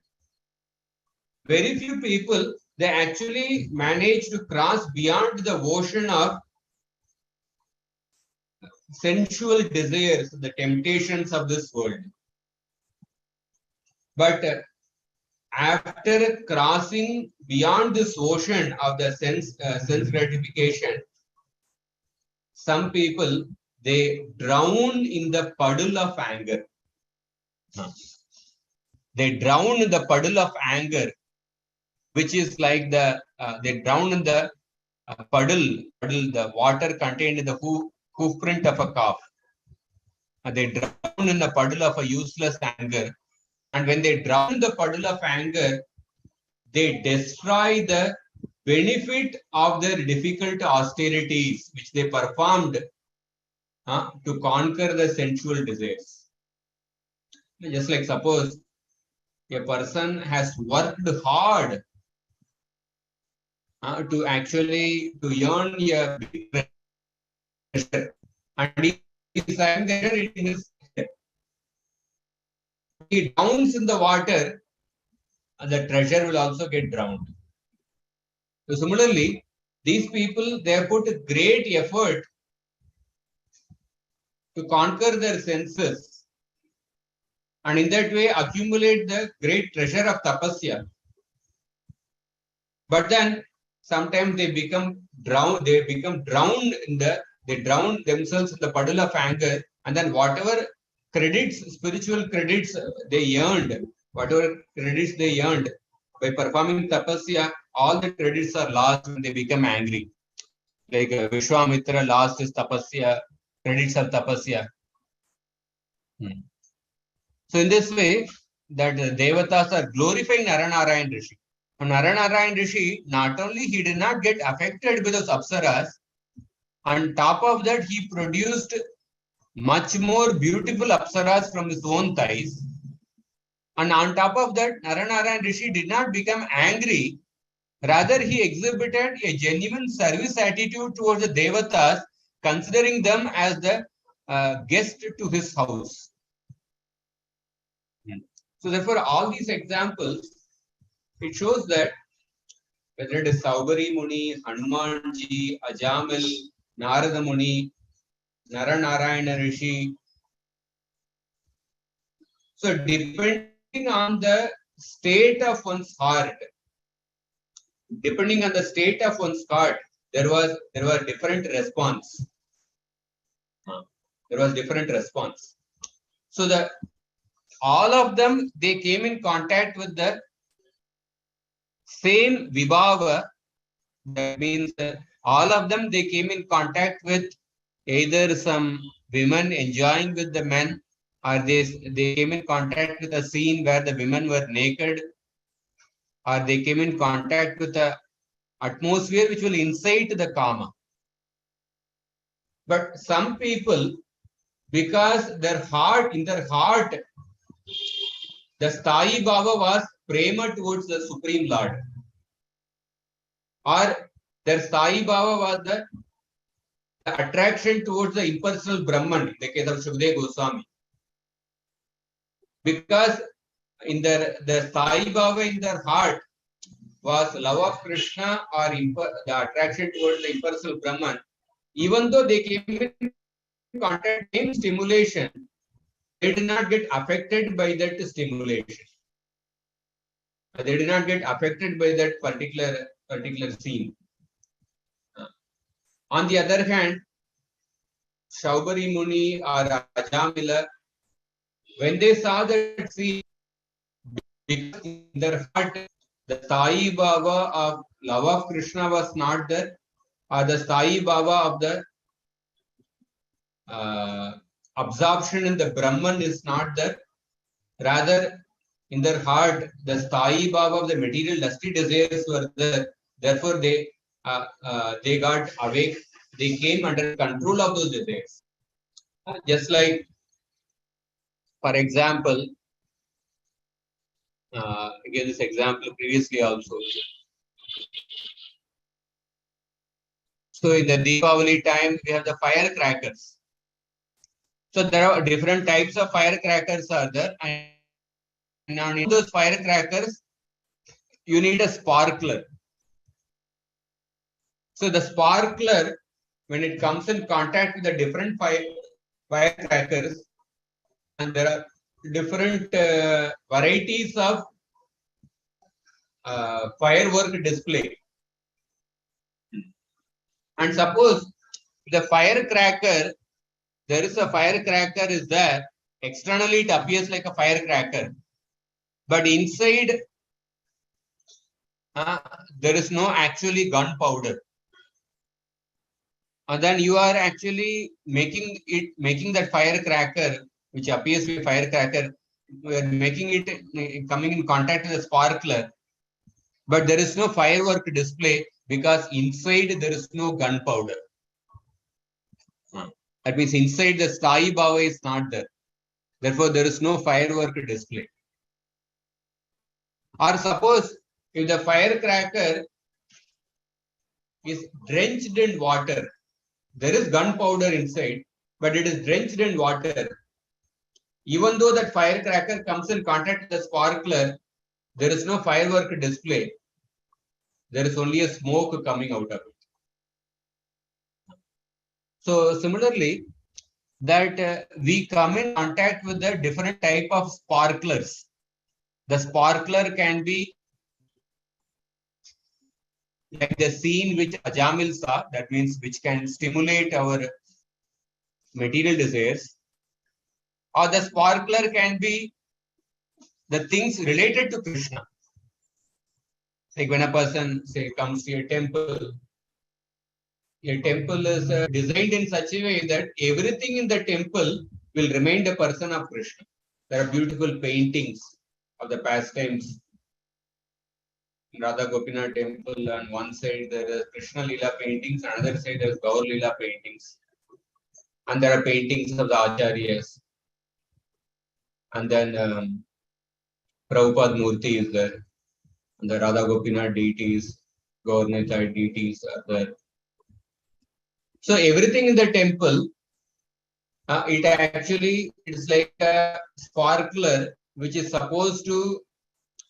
Very few people, they actually manage to cross beyond the ocean of sensual desires, the temptations of this world. But after crossing beyond this ocean of the sense gratification, some people, they drown in the puddle of anger. They drown in the puddle of anger, which is like they drown in the puddle, the water contained in the hoof print of a calf. They drown in the puddle of a useless anger. And when they drown in the puddle of anger, they destroy the benefit of their difficult austerities which they performed to conquer the sensual desires. Just like suppose a person has worked hard to earn a big treasure, and he is having the treasure in his head. He drowns in the water, and the treasure will also get drowned. So similarly, these people, they have put great effort to conquer their senses, and in that way accumulate the great treasure of tapasya. But then sometimes they become drowned. They drown themselves in the puddle of anger, and then whatever spiritual credits they earned, whatever credits they earned by performing tapasya, all the credits are lost when they become angry. Like Vishwamitra lost his tapasya, credits of tapasya. So in this way, that the devatas are glorifying Naranarayan Rishi. And Naranarayan Rishi, not only he did not get affected with those apsaras, on top of that he produced much more beautiful apsaras from his own thighs. And on top of that, Naranarayan Rishi did not become angry. Rather, he exhibited a genuine service attitude towards the devatas, considering them as the guest to his house. So therefore, all these examples, it shows that whether it is Saubari Muni, Hanumanji, Ajamil, Narada Muni, Naranarayana Rishi. So depending on the state of one's heart, there were different response. So all of them, they came in contact with the same vibhava. That means all of them, they came in contact with either some women enjoying with the men, or they came in contact with a scene where the women were naked, or they came in contact with the atmosphere which will incite the kama. But some people, because in their heart, the Sthayi Bhava was prema towards the Supreme Lord, or their Sthayi Bhava was the attraction towards the impersonal Brahman, in the case of Shukdev Goswami. Because in the Sthayi Bhava in their heart was love of Krishna or the attraction towards the impersonal Brahman, even though they came in contact with same stimulation, they did not get affected by that stimulation. They did not get affected by that particular scene. On the other hand, Shaubari Muni or Ajamila, when they saw that scene, because in their heart, the Sthayi Bhava of love of Krishna was not there, or the Sthayi Bhava of the absorption in the Brahman is not there. Rather, in their heart, the Sthayi Bhava of the material lusty desires were there. Therefore, they got awake. They came under control of those desires. Just like, for example, I gave this example previously also. So in the Deepavali time, we have the firecrackers. So there are different types of firecrackers are there, and on those firecrackers, you need a sparkler. So the sparkler, when it comes in contact with the different firecrackers, and there are different varieties of firework display. And suppose the firecracker, there is a firecracker is there, externally it appears like a firecracker, but inside there is no actually gunpowder. Then you are actually making that firecracker, which appears to be a firecracker, we are making it coming in contact with a sparkler, but there is no firework display because inside there is no gunpowder. That means inside the Sai Bhava is not there. Therefore, there is no firework display. Or suppose if the firecracker is drenched in water, there is gunpowder inside, but it is drenched in water. Even though that firecracker comes in contact with the sparkler, there is no firework display. There is only a smoke coming out of it. So similarly, that we come in contact with the different type of sparklers. The sparkler can be like the scene which Ajamil saw, that means which can stimulate our material desires. Or the sparkler can be the things related to Krishna. Like when a person, say, comes to a temple is designed in such a way that everything in the temple will remind a person of Krishna. There are beautiful paintings of the pastimes. In Radha Gopinath temple, on one side there is Krishna Lila paintings, on the other side there is Gaur Lila paintings. And there are paintings of the Acharyas. And then Prabhupada Murti is there. And the Radha Gopinath deities, Gaur Nitai deities are there. So everything in the temple, it's like a sparkler which is supposed to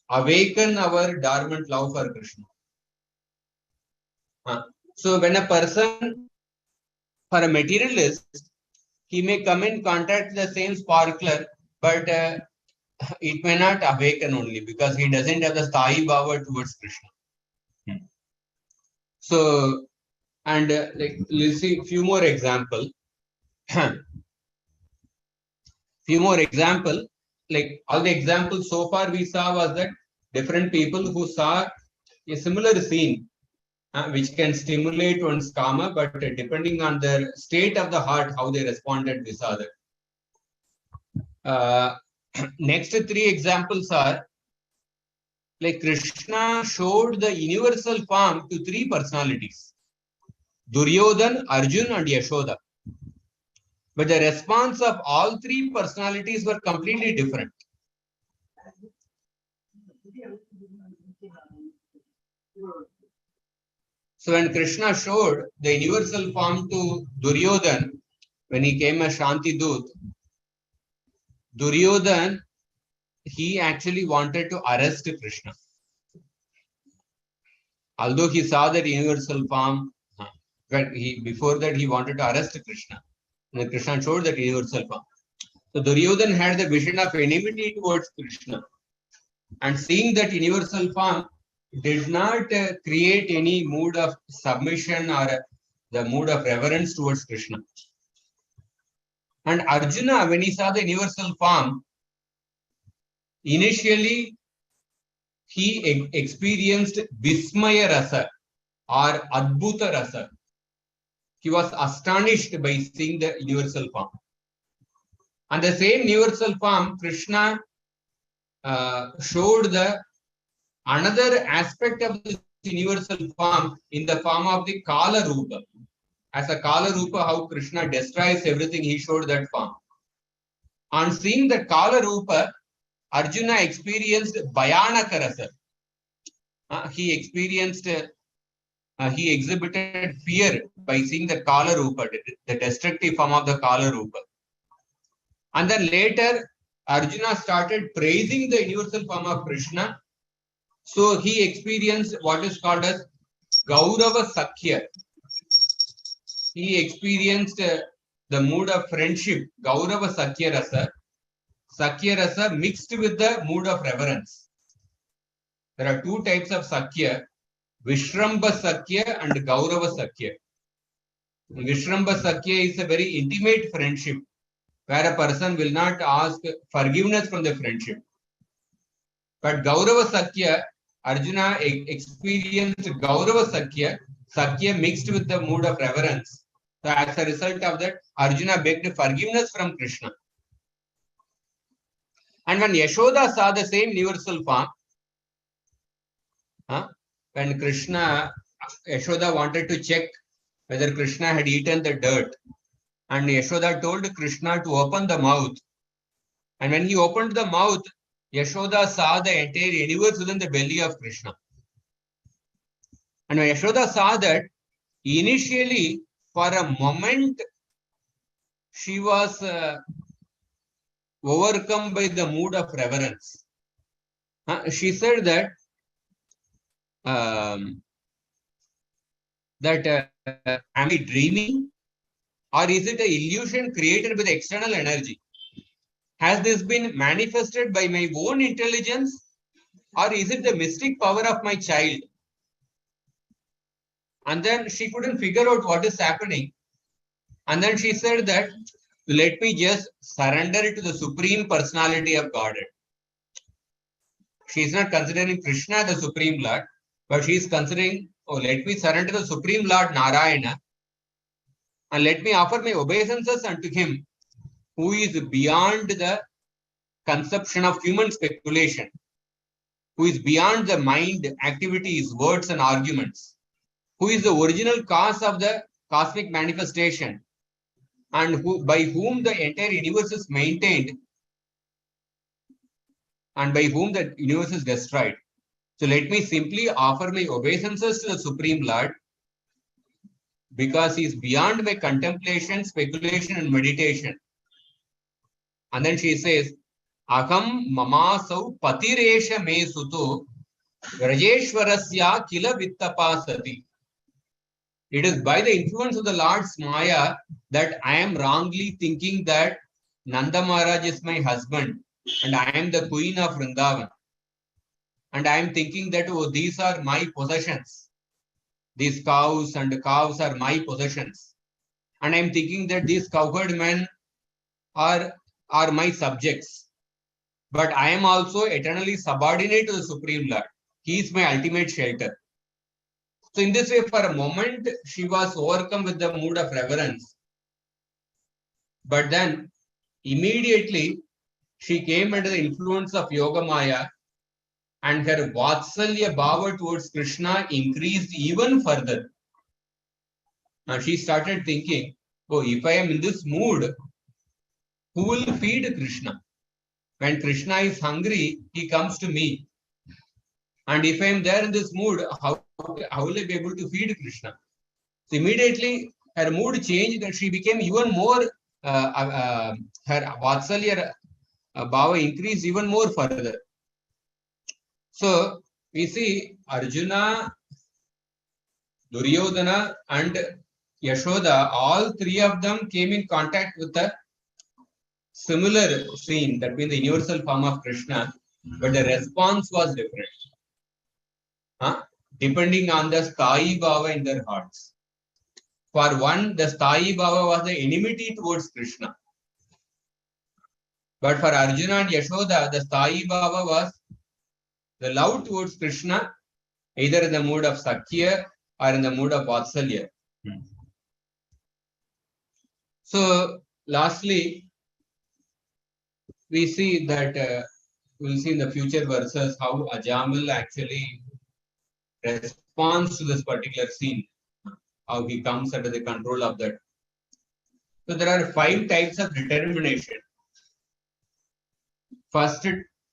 awaken our dormant love for Krishna. So when a person, for a materialist, he may come in contact with the same sparkler, but it may not awaken only because he doesn't have the Sai Bhava towards Krishna. So, and like let's see few more example. Few more example, like all the examples so far we saw was that different people who saw a similar scene which can stimulate one's karma, but depending on their state of the heart, how they responded this other. Next three examples are like Krishna showed the universal form to three personalities, Duryodhan, Arjun and Yashoda. But the response of all three personalities were completely different. So when Krishna showed the universal form to Duryodhan, when he came as Shanti Dut, Duryodhan, he actually wanted to arrest Krishna. Although he saw that universal form, but before that he wanted to arrest Krishna. And Krishna showed that universal form. So Duryodhan had the vision of enmity towards Krishna. And seeing that universal form did not create any mood of submission or the mood of reverence towards Krishna. And Arjuna, when he saw the universal form, initially he experienced Vismaya Rasa or Adbhuta Rasa. He was astonished by seeing the universal form. And the same universal form, Krishna showed the another aspect of this universal form in the form of the Kala Rupa. As a Kala Rupa, how Krishna destroys everything, he showed that form. On seeing the Kala Rupa, Arjuna experienced Bhayanaka Rasa. He exhibited fear by seeing the Kala Rupa, the destructive form of the Kala Rupa. And then later, Arjuna started praising the universal form of Krishna. So he experienced what is called as Gaurava Sakhya. He experienced the mood of friendship, Gaurava Sakhya Rasa. Sakhya Rasa mixed with the mood of reverence. there are two types of Sakya, Vishramba Sakya and Gaurava Sakya. Vishramba Sakya is a very intimate friendship where a person will not ask forgiveness from the friendship. But Gaurava Sakya, Arjuna experienced Gaurava Sakya, Sakya mixed with the mood of reverence. So as a result of that, Arjuna begged forgiveness from Krishna. And when Yashoda saw the same universal form, when Yashoda wanted to check whether Krishna had eaten the dirt, and Yashoda told Krishna to open the mouth. And when he opened the mouth, Yashoda saw the entire universe within the belly of Krishna. And when Yashoda saw that, initially, for a moment, she was overcome by the mood of reverence. She said that am I dreaming, or is it an illusion created by the external energy? Has this been manifested by my own intelligence, or is it the mystic power of my child? And then she couldn't figure out what is happening. And then she said that, let me just surrender to the Supreme Personality of Godhead. She is not considering Krishna the Supreme Lord, but she is considering, oh, let me surrender to the Supreme Lord Narayana, and let me offer my obeisances unto him, who is beyond the conception of human speculation, who is beyond the mind activities, words and arguments, who is the original cause of the cosmic manifestation, and by whom the entire universe is maintained, and by whom the universe is destroyed. So let me simply offer my obeisances to the Supreme Lord, because he is beyond my contemplation, speculation and meditation. And then she says, Aham mamasau patiresha me suto Rajeshwarasya kila vittapasati. It is by the influence of the Lord's Maya that I am wrongly thinking that Nanda Maharaj is my husband and I am the queen of Vrindavan. And I am thinking that, oh, these are my possessions. These cows and calves are my possessions. And I am thinking that these cowherd men are my subjects. But I am also eternally subordinate to the Supreme Lord. He is my ultimate shelter. So in this way, for a moment, she was overcome with the mood of reverence. But then, immediately, she came under the influence of Yoga Maya, and her Vatsalya Bhava towards Krishna increased even further. And she started thinking, oh, if I am in this mood, who will feed Krishna? When Krishna is hungry, he comes to me. And if I am there in this mood, how will I be able to feed Krishna? So immediately her mood changed and she became even more, her Vatsalya Bhava increased even more further. So we see Arjuna, Duryodhana and Yashoda, all three of them came in contact with a similar scene, that means the universal form of Krishna, but the response was different. Depending on the Sthayi Bhava in their hearts. For one, the Sthayi Bhava was the enmity towards Krishna. But for Arjuna and Yashoda, the Sthayi Bhava was the love towards Krishna, either in the mood of Sakya or in the mood of Vatsalya. So, lastly, we see that, we'll see in the future verses how Ajamal actually responds to this particular scene, how he comes under the control of that. So there are 5 types of determination. First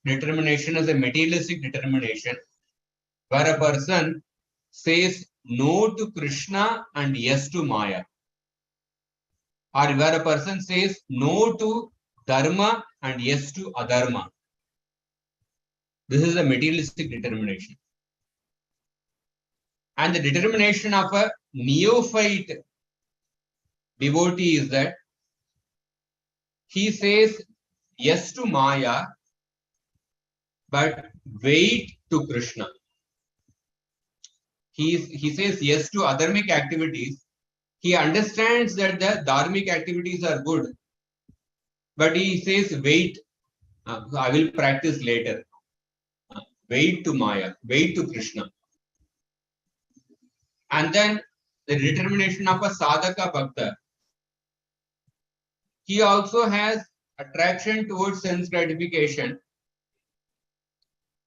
determination is a materialistic determination, where a person says no to Krishna and yes to Maya. Or where a person says no to Dharma and yes to Adharma. This is a materialistic determination. And the determination of a neophyte devotee is that he says yes to Maya, but wait to Krishna. He says yes to adharmic activities. He understands that the dharmic activities are good, but he says wait, I will practice later. Wait to Maya, wait to Krishna. And then the determination of a sadhaka bhakta. He also has attraction towards sense gratification,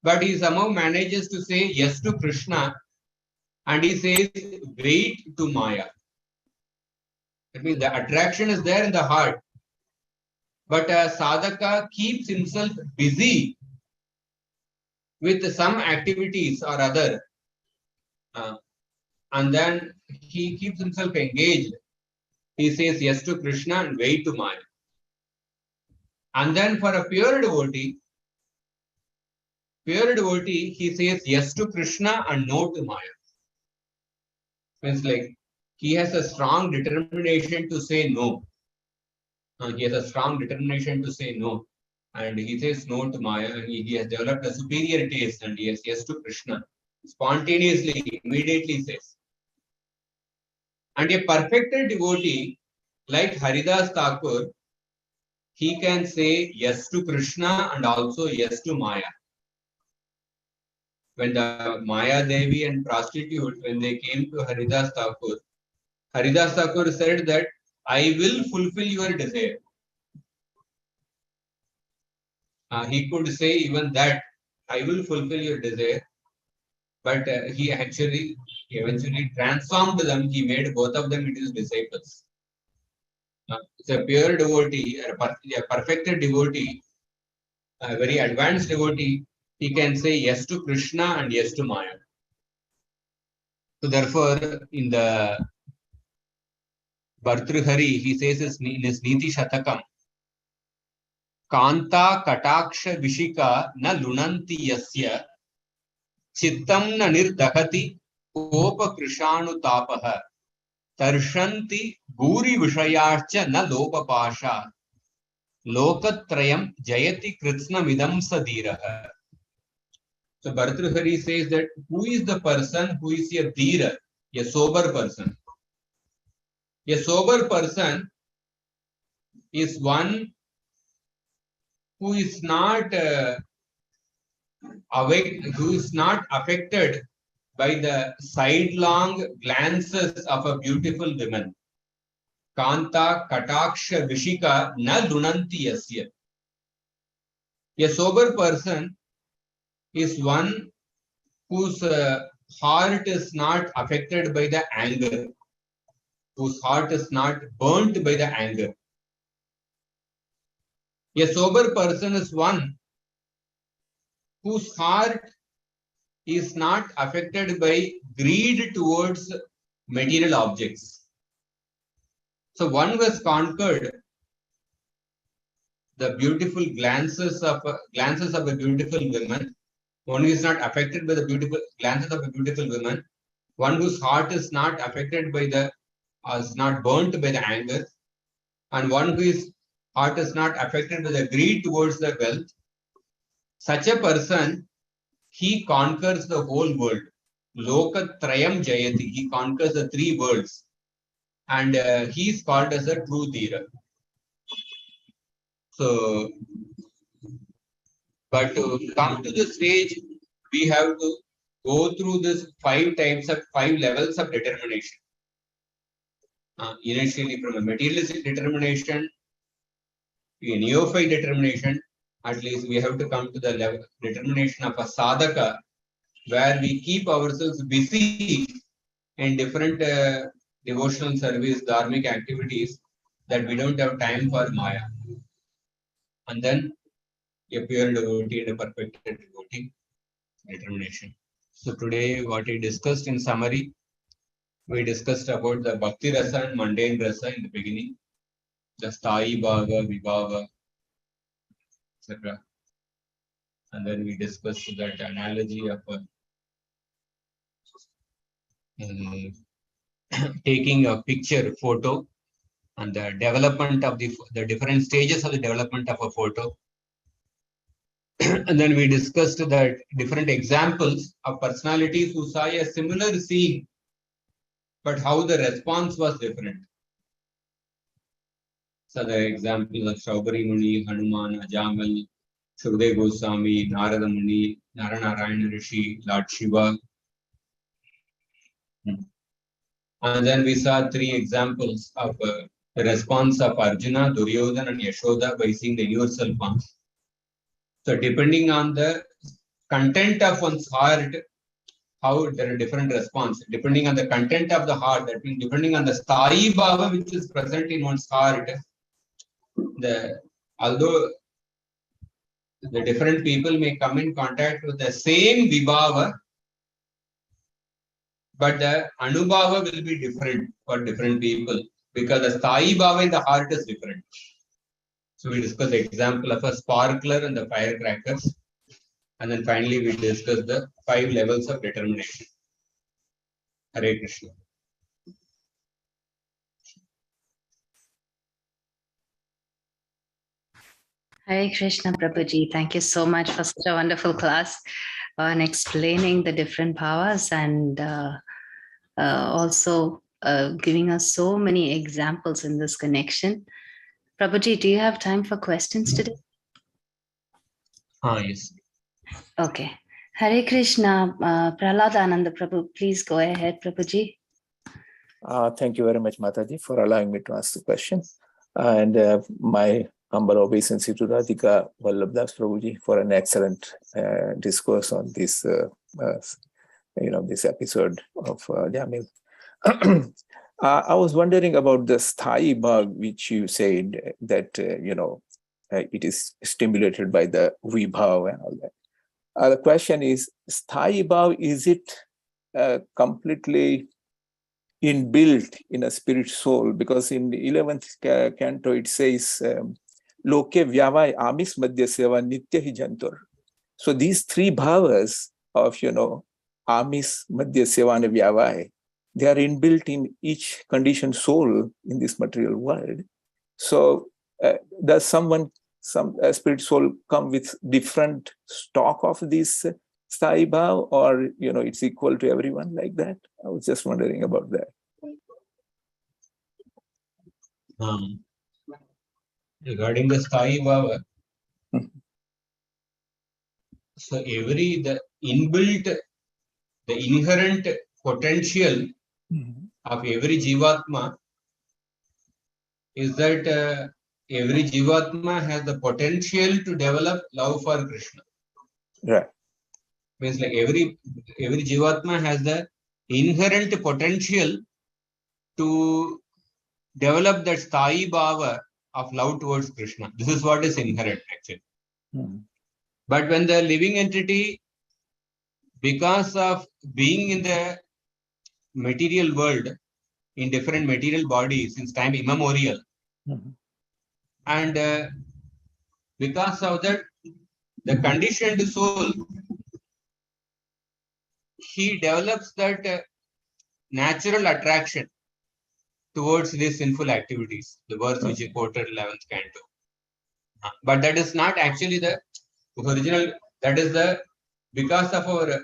but he somehow manages to say yes to Krishna, and he says wait to Maya. That means the attraction is there in the heart, but a sadhaka keeps himself busy with some activities or other, and then he keeps himself engaged. He says yes to Krishna and wait to Maya. And then for a pure devotee, he says yes to Krishna and no to Maya. It's like he has a strong determination to say no. He has a strong determination to say no. And he says no to Maya. He has developed a superior taste and he says yes to Krishna. Spontaneously, immediately says. And a perfected devotee like Haridas Thakur, he can say yes to Krishna and also yes to Maya. When the Maya Devi and prostitute, when they came to Haridas Thakur said that I will fulfill your desire. He could say even that I will fulfill your desire, but he eventually transformed them. He made both of them into his disciples. It's a pure devotee, a perfected devotee, a very advanced devotee. He can say yes to Krishna and yes to Maya. So therefore, in the Bhartrihari, he says in his Niti Shatakam, Kanta Kataksha Vishika na lunanti yasya chittam na nirdakati kopa krishanu tapaha tarshanti guri vishayarcha na lopapasha lokatrayam jayati kritsna midam sadiraha. So Bhartrihari says that who is the person who is a dhira, a sober person? A sober person is one who is not who is not affected by the sidelong glances of a beautiful woman. Kanta Kataksha Vishika na lunanti yasya. A sober person is one whose heart is not affected by the anger, whose heart is not burnt by the anger. A sober person is one whose heart is not affected by greed towards material objects. So one who has conquered the beautiful glances of a beautiful woman, one who is not affected by the beautiful glances of a beautiful woman, one whose heart is not affected by is not burnt by the anger, and one whose heart is not affected by the greed towards the wealth, such a person, he conquers the whole world. Lokatrayam jayati. He conquers the three worlds. And he is called as a true dhira. So, but to come to the stage, we have to go through this 5 levels of determination. Initially from a materialistic determination to a neophyte determination, at least we have to come to the level determination of a sadhaka, where we keep ourselves busy in different devotional service, dharmic activities, that we don't have time for Maya. And then a pure devotee and a perfected devotee determination. So today what we discussed in summary, we discussed about the Bhakti Rasa and Mundane Rasa in the beginning, the Sthayi Bhava, Vibhava, etc. And then we discussed that analogy of taking a photo, and the development of the different stages of the development of a photo. And then we discussed that different examples of personalities who saw a similar scene, but how the response was different. So the example of Shaubari Muni, Hanuman, Ajamal, Sukadeva Goswami, Narada Muni, Naranarayana Rishi, Lord Shiva. And then we saw 3 examples of the response of Arjuna, Duryodhana and Yashoda by seeing the universal form. So depending on the content of one's heart, how there are different responses. Depending on the content of the heart, that means depending on the Sthayi Bhava which is present in one's heart, although the different people may come in contact with the same Vibhava, but the Anubhava will be different for different people because the Sthayi Bhava in the heart is different. So we discussed the example of a sparkler and the firecrackers. And then finally we discussed the 5 levels of determination. Hare Krishna. Hare Krishna, Prabhuji. Thank you so much for such a wonderful class on explaining the different powers and also giving us so many examples in this connection. Prabhuji, do you have time for questions today? Yes. Okay. Hare Krishna, Prahlad Ananda Prabhu, please go ahead, Prabhuji. Thank you very much, Mataji, for allowing me to ask the question. And my humble obeisance to Radhika Vallabha Prabhuji for an excellent discourse on this, this episode of Jamil. I was wondering about the Sthayi Bhag, which you said that, it is stimulated by the Vibhav and all that. The question is, Sthayi Bhav, is it completely inbuilt in a spirit soul? Because in the 11th canto, it says, Loke vyavai amis madhya seva nitya hi jantur. So these 3 bhavas of, amis, madhya seva and vyavai, they are inbuilt in each conditioned soul in this material world. So does some spirit soul come with different stock of this Sthayi Bhav, or, it's equal to everyone like that? I was just wondering about that. Regarding the Sthayi Bhava, so the inherent potential of every Jivatma is that every Jivatma has the potential to develop love for Krishna. Right. Means like every Jivatma has the inherent potential to develop that Sthayi Bhava of love towards Krishna. This is what is inherent actually. But when the living entity, because of being in the material world, in different material bodies since time immemorial, and because of that, the conditioned soul, he develops that natural attraction towards these sinful activities, the verse which he quoted 11th canto. But that is not actually the original, that is because of our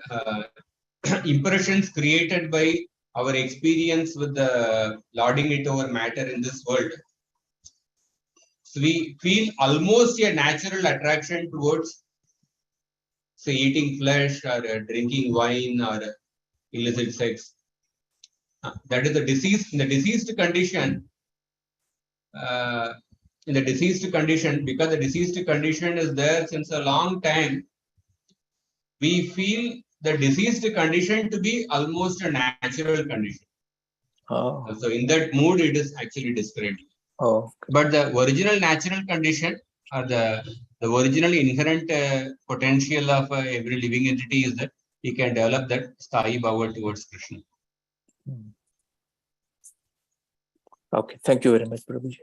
impressions created by our experience with the lording it over matter in this world. So we feel almost a natural attraction towards, say, eating flesh or drinking wine or illicit sex. That is the disease. In the diseased condition, because the diseased condition is there since a long time, we feel the diseased condition to be almost a natural condition. So in that mood, it is actually described. But the original natural condition, or the original inherent potential of every living entity is that he can develop that Sthayi Bhava towards Krishna. Okay, thank you very much, Prabhuji.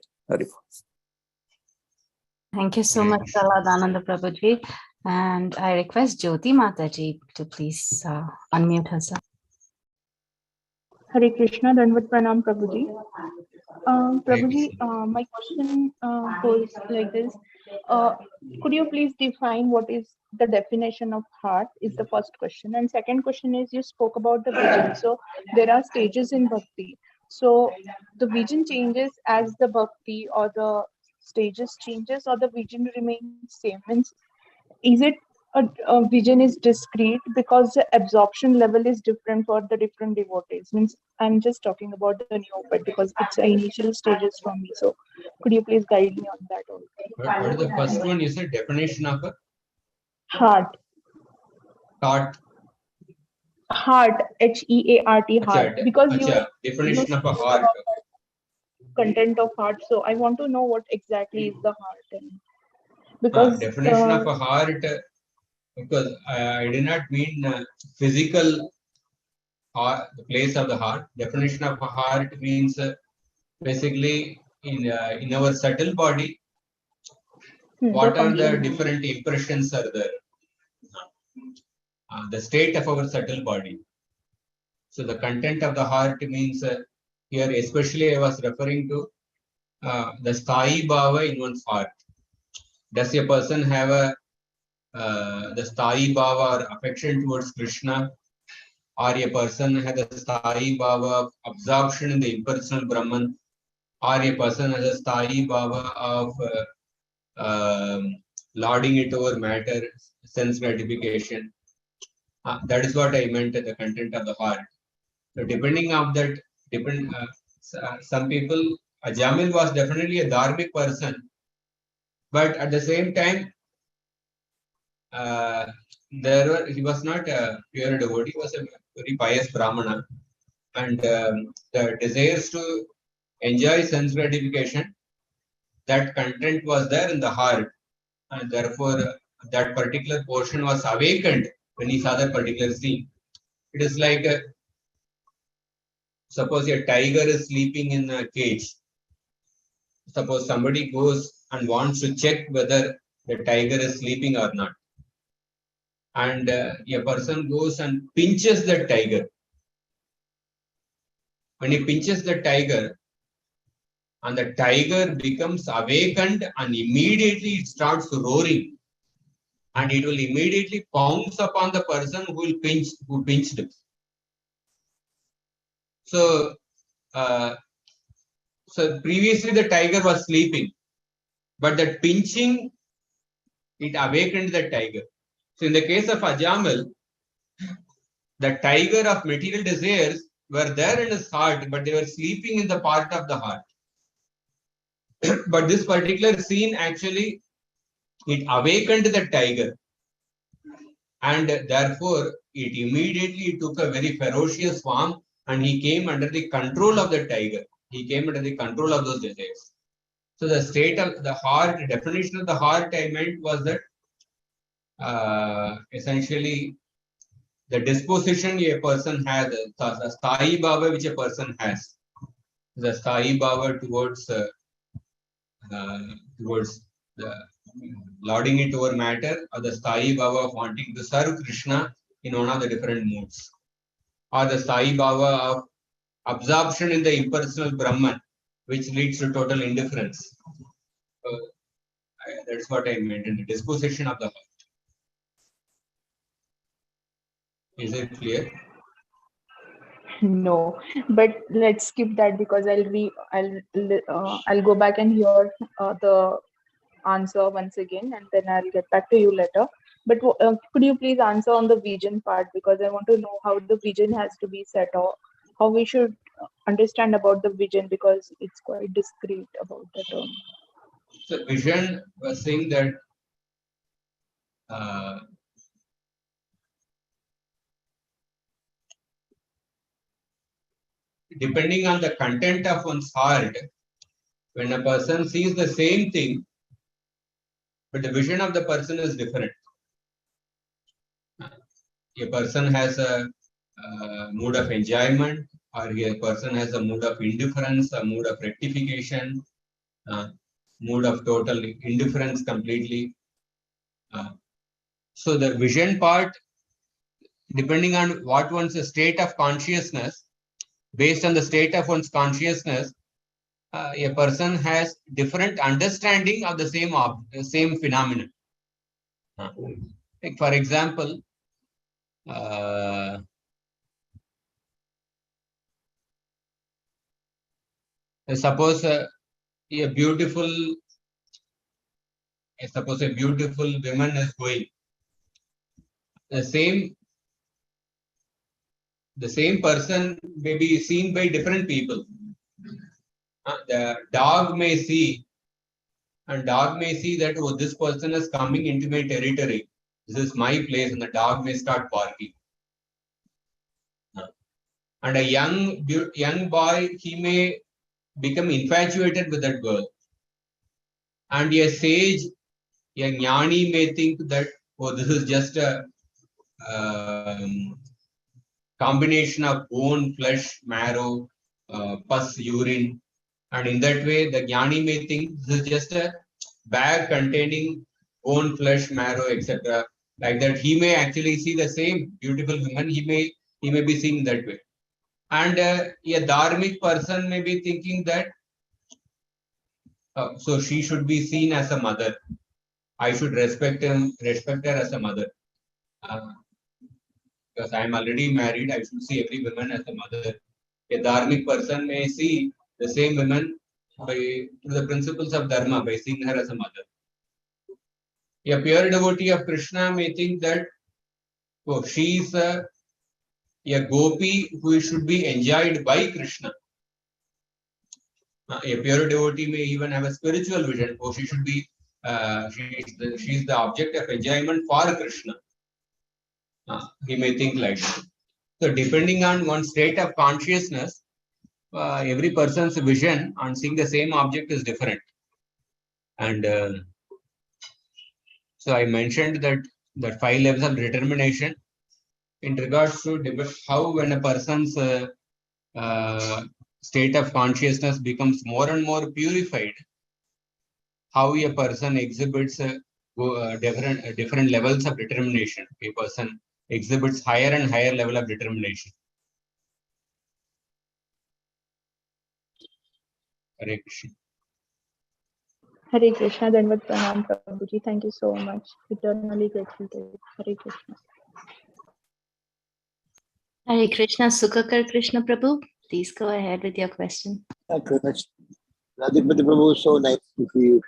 Thank you so much, Prahlad Ananda Prabhuji. And I request Jyoti Mataji to please unmute herself. Hare Krishna, Dandavat Pranam Prabhuji. Prabhuji, my question goes like this. Could you please define what is the definition of heart is the first question. And second question is, you spoke about the vision. So there are stages in bhakti. So the vision changes as the bhakti or the stages changes, or the vision remains same. Means, is it a vision is discrete because the absorption level is different for the different devotees? Means I'm just talking about the neophyte because it's the initial stages for me. So could you please guide me on that also? What is the first one? You said definition of a Heart. thought. Heart, H-E-A-R-T, heart. Because you definition of a spoke heart. about the content of heart. So I want to know what exactly is the heart. And because definition of a heart, because I did not mean physical heart, the place of the heart. Definition of a heart means basically in our subtle body, what are the different impressions are there? The state of our subtle body. So the content of the heart means here, especially I was referring to the Sthayi Bhava in one's heart. Does a person have a the Sthayi Bhava or affection towards Krishna, or a person has a Sthayi Bhava of absorption in the impersonal Brahman, or a person has a Sthayi Bhava of lording it over matter, sense gratification? That is what I meant, the content of the heart. So depending on that, some people, Ajamil was definitely a dharmic person, but at the same time, he was not a pure devotee, he was a very pious Brahmana, and the desires to enjoy sense gratification, that content was there in the heart, and therefore that particular portion was awakened when he saw that particular scene. It is like suppose a tiger is sleeping in a cage. Suppose somebody goes and wants to check whether the tiger is sleeping or not, and a person goes and pinches the tiger. When he pinches the tiger, and the tiger becomes awakened, and immediately it starts roaring, and it will immediately pounce upon the person who pinched it. So, so previously the tiger was sleeping, but that pinching, it awakened the tiger. So in the case of Ajamil, the tiger of material desires were there in his heart, but they were sleeping in the part of the heart. But this particular scene actually, it awakened the tiger, and therefore it immediately took a very ferocious form, and he came under the control of the tiger. He came under the control of those desires. So the state of the heart, definition of the heart I meant was that essentially the disposition a person has, the Sthayi Bhava which a person has, the Sthayi Bhava towards the lording it over matter, or the Sthayi Bhava of wanting to serve Krishna in one of the different moods, or the Sthayi Bhava of absorption in the impersonal Brahman, which leads to total indifference. That's what I meant in the disposition of the heart. Is it clear? No, but let's skip that because I'll go back and hear the answer once again, and then I'll get back to you later. But could you please answer on the vision part, because I want to know how the vision has to be set, or how we should understand about the vision, because it's quite discreet about the term. So vision was saying that depending on the content of one's heart, when a person sees the same thing, but the vision of the person is different. A person has a mood of enjoyment, or a person has a mood of indifference, a mood of rectification, mood of total indifference completely. So the vision part, depending on what one's state of consciousness, based on the state of one's consciousness, a person has different understanding of the same phenomenon. Like for example, suppose a beautiful woman is going. The same person may be seen by different people. The dog may see, and dog may see that, oh, this person is coming into my territory. This is my place, and the dog may start barking. And a young boy, he may become infatuated with that girl. And a sage, a jnani may think that, oh, this is just a combination of bone, flesh, marrow, pus, urine. And in that way, the jnani may think this is just a bag containing bone, flesh, marrow, etc. Like that, he may actually see the same beautiful woman. He may be seen that way. And a dharmic person may be thinking that, so she should be seen as a mother. I should respect her as a mother. Because I am already married, I should see every woman as a mother. A dharmic person may see the same woman through the principles of dharma, by seeing her as a mother. A pure devotee of Krishna may think that, oh, she is a gopi who should be enjoyed by Krishna. A pure devotee may even have a spiritual vision. Oh, she should be, she is the object of enjoyment for Krishna. He may think like that. So, depending on one's state of consciousness, every person's vision on seeing the same object is different. And so, I mentioned that 5 levels of determination in regards to how when a person's state of consciousness becomes more and more purified, how a person exhibits different levels of determination. A person exhibits higher and higher level of determination. Hare Krishna. Hare Krishna, Dandavat Pranam Prabhuji. Thank you so much. Eternally grateful to you. Hare Krishna. Hare Krishna, Sukhakar Krishna Prabhu. Please go ahead with your question. Thank you very much. Radhika Prabhu, so nice to see you.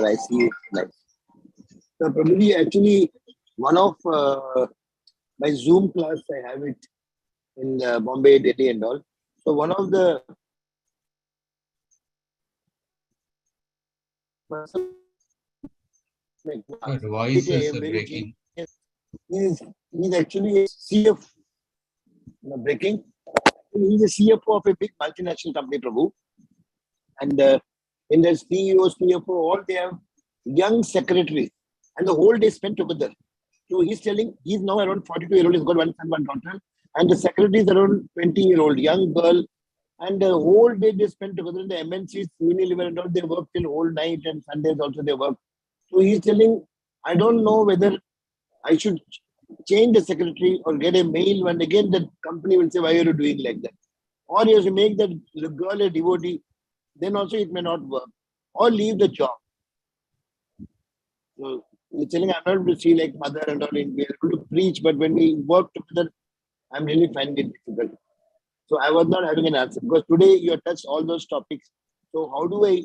I see you. Nice. So, Prabhuji, actually, one of my Zoom class, I have it in Bombay, Delhi and all. So, one of the Your voice is breaking. He's actually a CFO. Breaking. He's a CFO of a big multinational company, Prabhu. And in the CEO, CFO, all they have young secretaries. And the whole day spent together. So he's telling, he's now around 42-year-old, he's got one son, one daughter. And the secretary is around 20-year-old, young girl. And the whole day they spend together in the MNCs, Unilever and all, they work till whole night, and Sundays also they work. So he's telling, I don't know whether I should change the secretary or get a mail, and again the company will say, why are you doing like that? Or you have to make that girl a devotee, then also it may not work. Or leave the job. So he's telling, I'm not able to see like mother and all, we are able to preach, but when we work together, I'm really finding it difficult. So I was not having an answer, because today you have touched all those topics. So how do I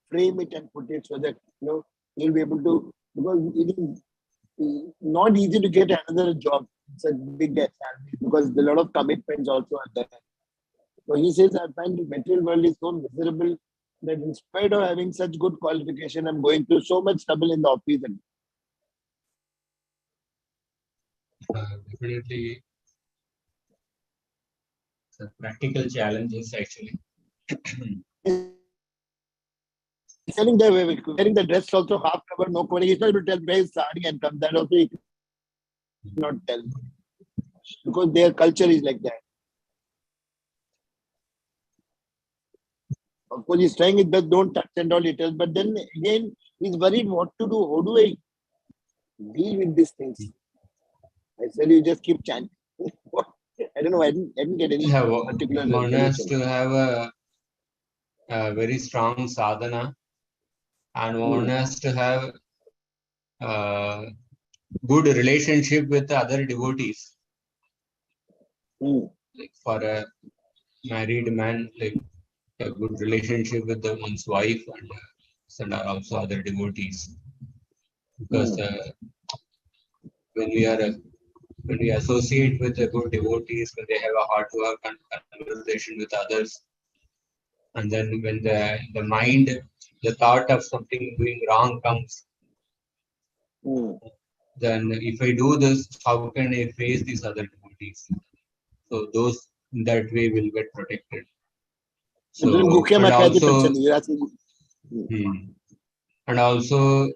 frame it and put it so that you'll be able to, because it is not easy to get another job. It's a big salary, because a lot of commitments also are there. So he says, I find the material world is so miserable that in spite of having such good qualification, I'm going through so much trouble in the office. Definitely, the practical challenges actually. Telling wearing the dress also half covered, no covering. He's not able to tell where he's starting and come. That also he cannot tell, because their culture is like that. Of course, he's trying his best, don't touch and all details. But then again, he's worried what to do. How do I deal with these things? I said, you just keep chanting. I don't know. I didn't get any particular One has to have a very strong sadhana, and one has to have good relationship with other devotees. Like for a married man, like a good relationship with one's wife and also other devotees. Because when we associate with the good devotees, when they have a heart-to-heart conversation with others, and then when the mind, the thought of something doing wrong comes, then if I do this, how can I face these other devotees? So those in that way will get protected. So and also, and also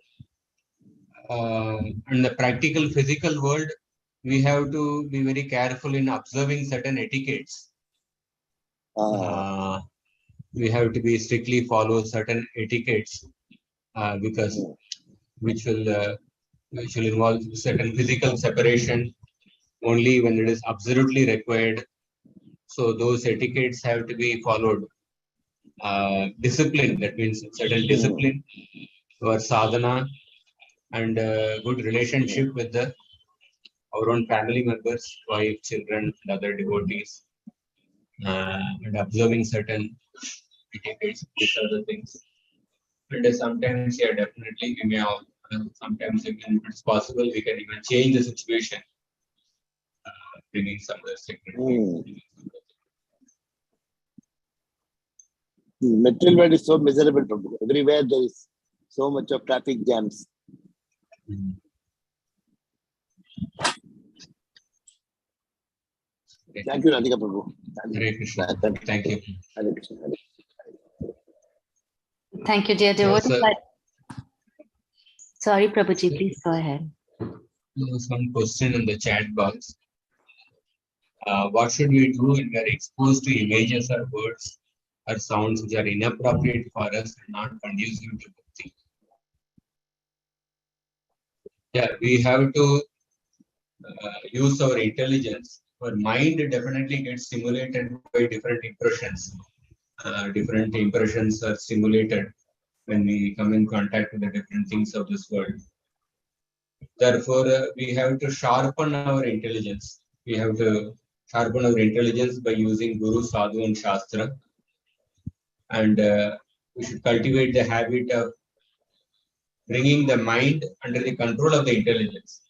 in the practical physical world, we have to be very careful in observing certain etiquettes. We have to be strictly follow certain etiquettes because which will involve certain physical separation only when it is absolutely required. So those etiquettes have to be followed. Discipline, that means certain discipline, our sadhana, and good relationship with our own family members, wife, children, and other devotees, and observing certain etiquettes. These are the things. And sometimes, yeah, definitely, we may all, sometimes, if it's possible, we can even change the situation, bringing some restrictions. Material world is so miserable, Prabhu. Everywhere there is so much of traffic jams. Thank you, Radhika Prabhu. Hare Krishna. Thank you. Hare Krishna. Thank you, dear devotee. Sorry, Prabhuji, please go ahead. There was one question in the chat box. What should we do when we are exposed to images or words or sounds which are inappropriate for us and not conducive to bhakti? Yeah, we have to use our intelligence. Our mind definitely gets stimulated by different impressions. Different impressions are stimulated when we come in contact with the different things of this world. Therefore, we have to sharpen our intelligence. We have to sharpen our intelligence by using Guru, Sadhu, and Shastra. And we should cultivate the habit of bringing the mind under the control of the intelligence.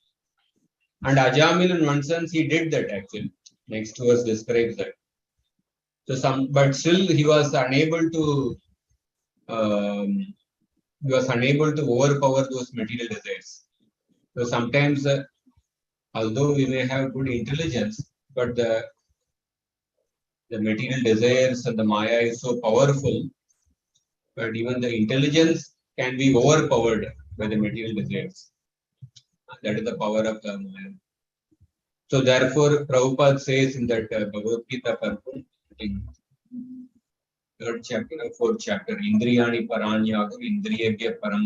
And Ajamil, in one sense, he did that actually. Next verse describes that. So but still he was unable to overpower those material desires. So sometimes, although we may have good intelligence, but the material desires and the Maya is so powerful, but even the intelligence can be overpowered by the material desires. That is the power of the Maya. So therefore, Prabhupada says in that Bhagavad Gita purport, third chapter or fourth chapter, Indriyani Paranyagam, Indriyabhya Param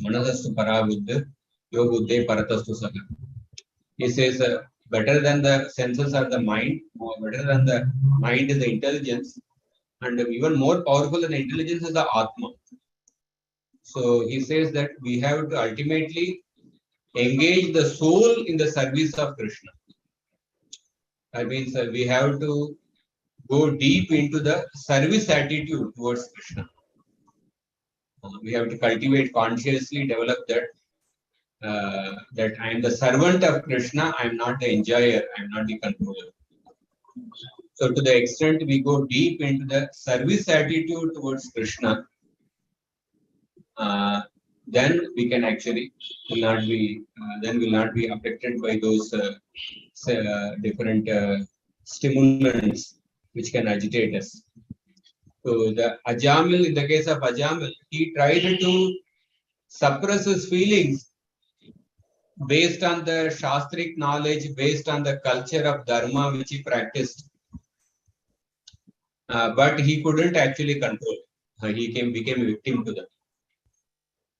Manasastu Parabuddha, Yobuddhe Paratastu Saga. He says, better than the senses are the mind, better than the mind is the intelligence, and even more powerful than the intelligence is the Atma. So he says that we have to ultimately engage the soul in the service of Krishna. That means we have to go deep into the service attitude towards Krishna. We have to cultivate consciously, develop that that I am the servant of Krishna, I am not the enjoyer, I am not the controller. So to the extent we go deep into the service attitude towards Krishna, then we can actually will not be affected by those different stimulants which can agitate us. So the Ajamil, in the case of Ajamil, he tried to suppress his feelings based on the Shastric knowledge, based on the culture of Dharma which he practiced. But he couldn't actually control. He became a victim to them.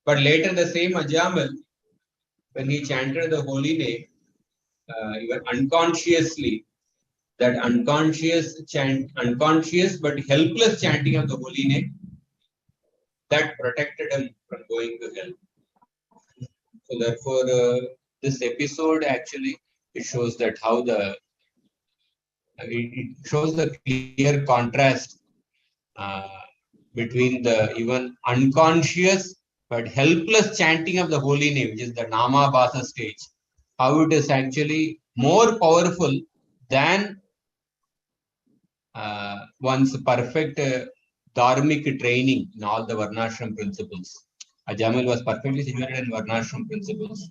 But later the same Ajamil, when he chanted the holy name, even unconsciously, that unconscious but helpless chanting of the holy name that protected him from going to hell. So therefore, this episode actually it shows that how it shows the clear contrast between the even unconscious but helpless chanting of the holy name, which is the Nama Bhasa stage, how it is actually more powerful than one's perfect dharmic training in all the Varnashram principles. Ajamil was perfectly situated in Varnashram principles,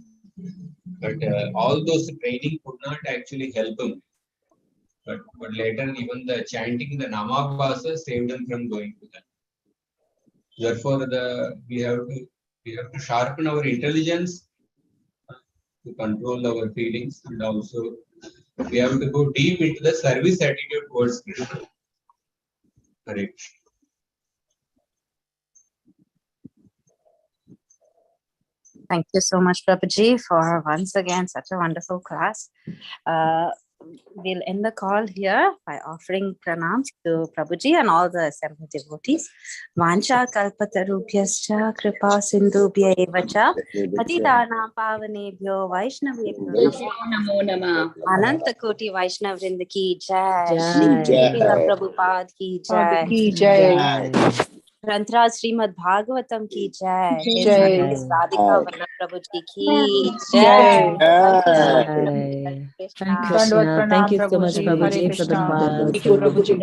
but all those training could not actually help him. But later, even the chanting the Nama Bhasa saved him from going to that. Therefore, we have to sharpen our intelligence to control our feelings, and also we have to go deep into the service attitude towards Krishna. Correct. Thank you so much, Prabhuji, for once again such a wonderful class. We'll end the call here by offering pranams to Prabhuji and all the assembled devotees. Vancha kalpatarubhyascha kripa sindhubhya evacha patitana pavanebhyo vaishnavebhyo Namo Namah. Ananta Koti Vaishnav Vrinda ki jai. Jai. Srila Prabhupada ki jai. Ki jai. Grantraj Srimad Bhagavatam ki jai. His Jai. Holiness Radhika Vallabha Prabhu ji ki Jai. Jai. Hare Dandavad Krishna. Thank pranam you so much, Prabhuji. Hare Prabhuji, for the Krishna. class. Thank you, Prabhuji.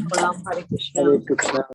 Pranam. Hare Krishna. Hare Krishna.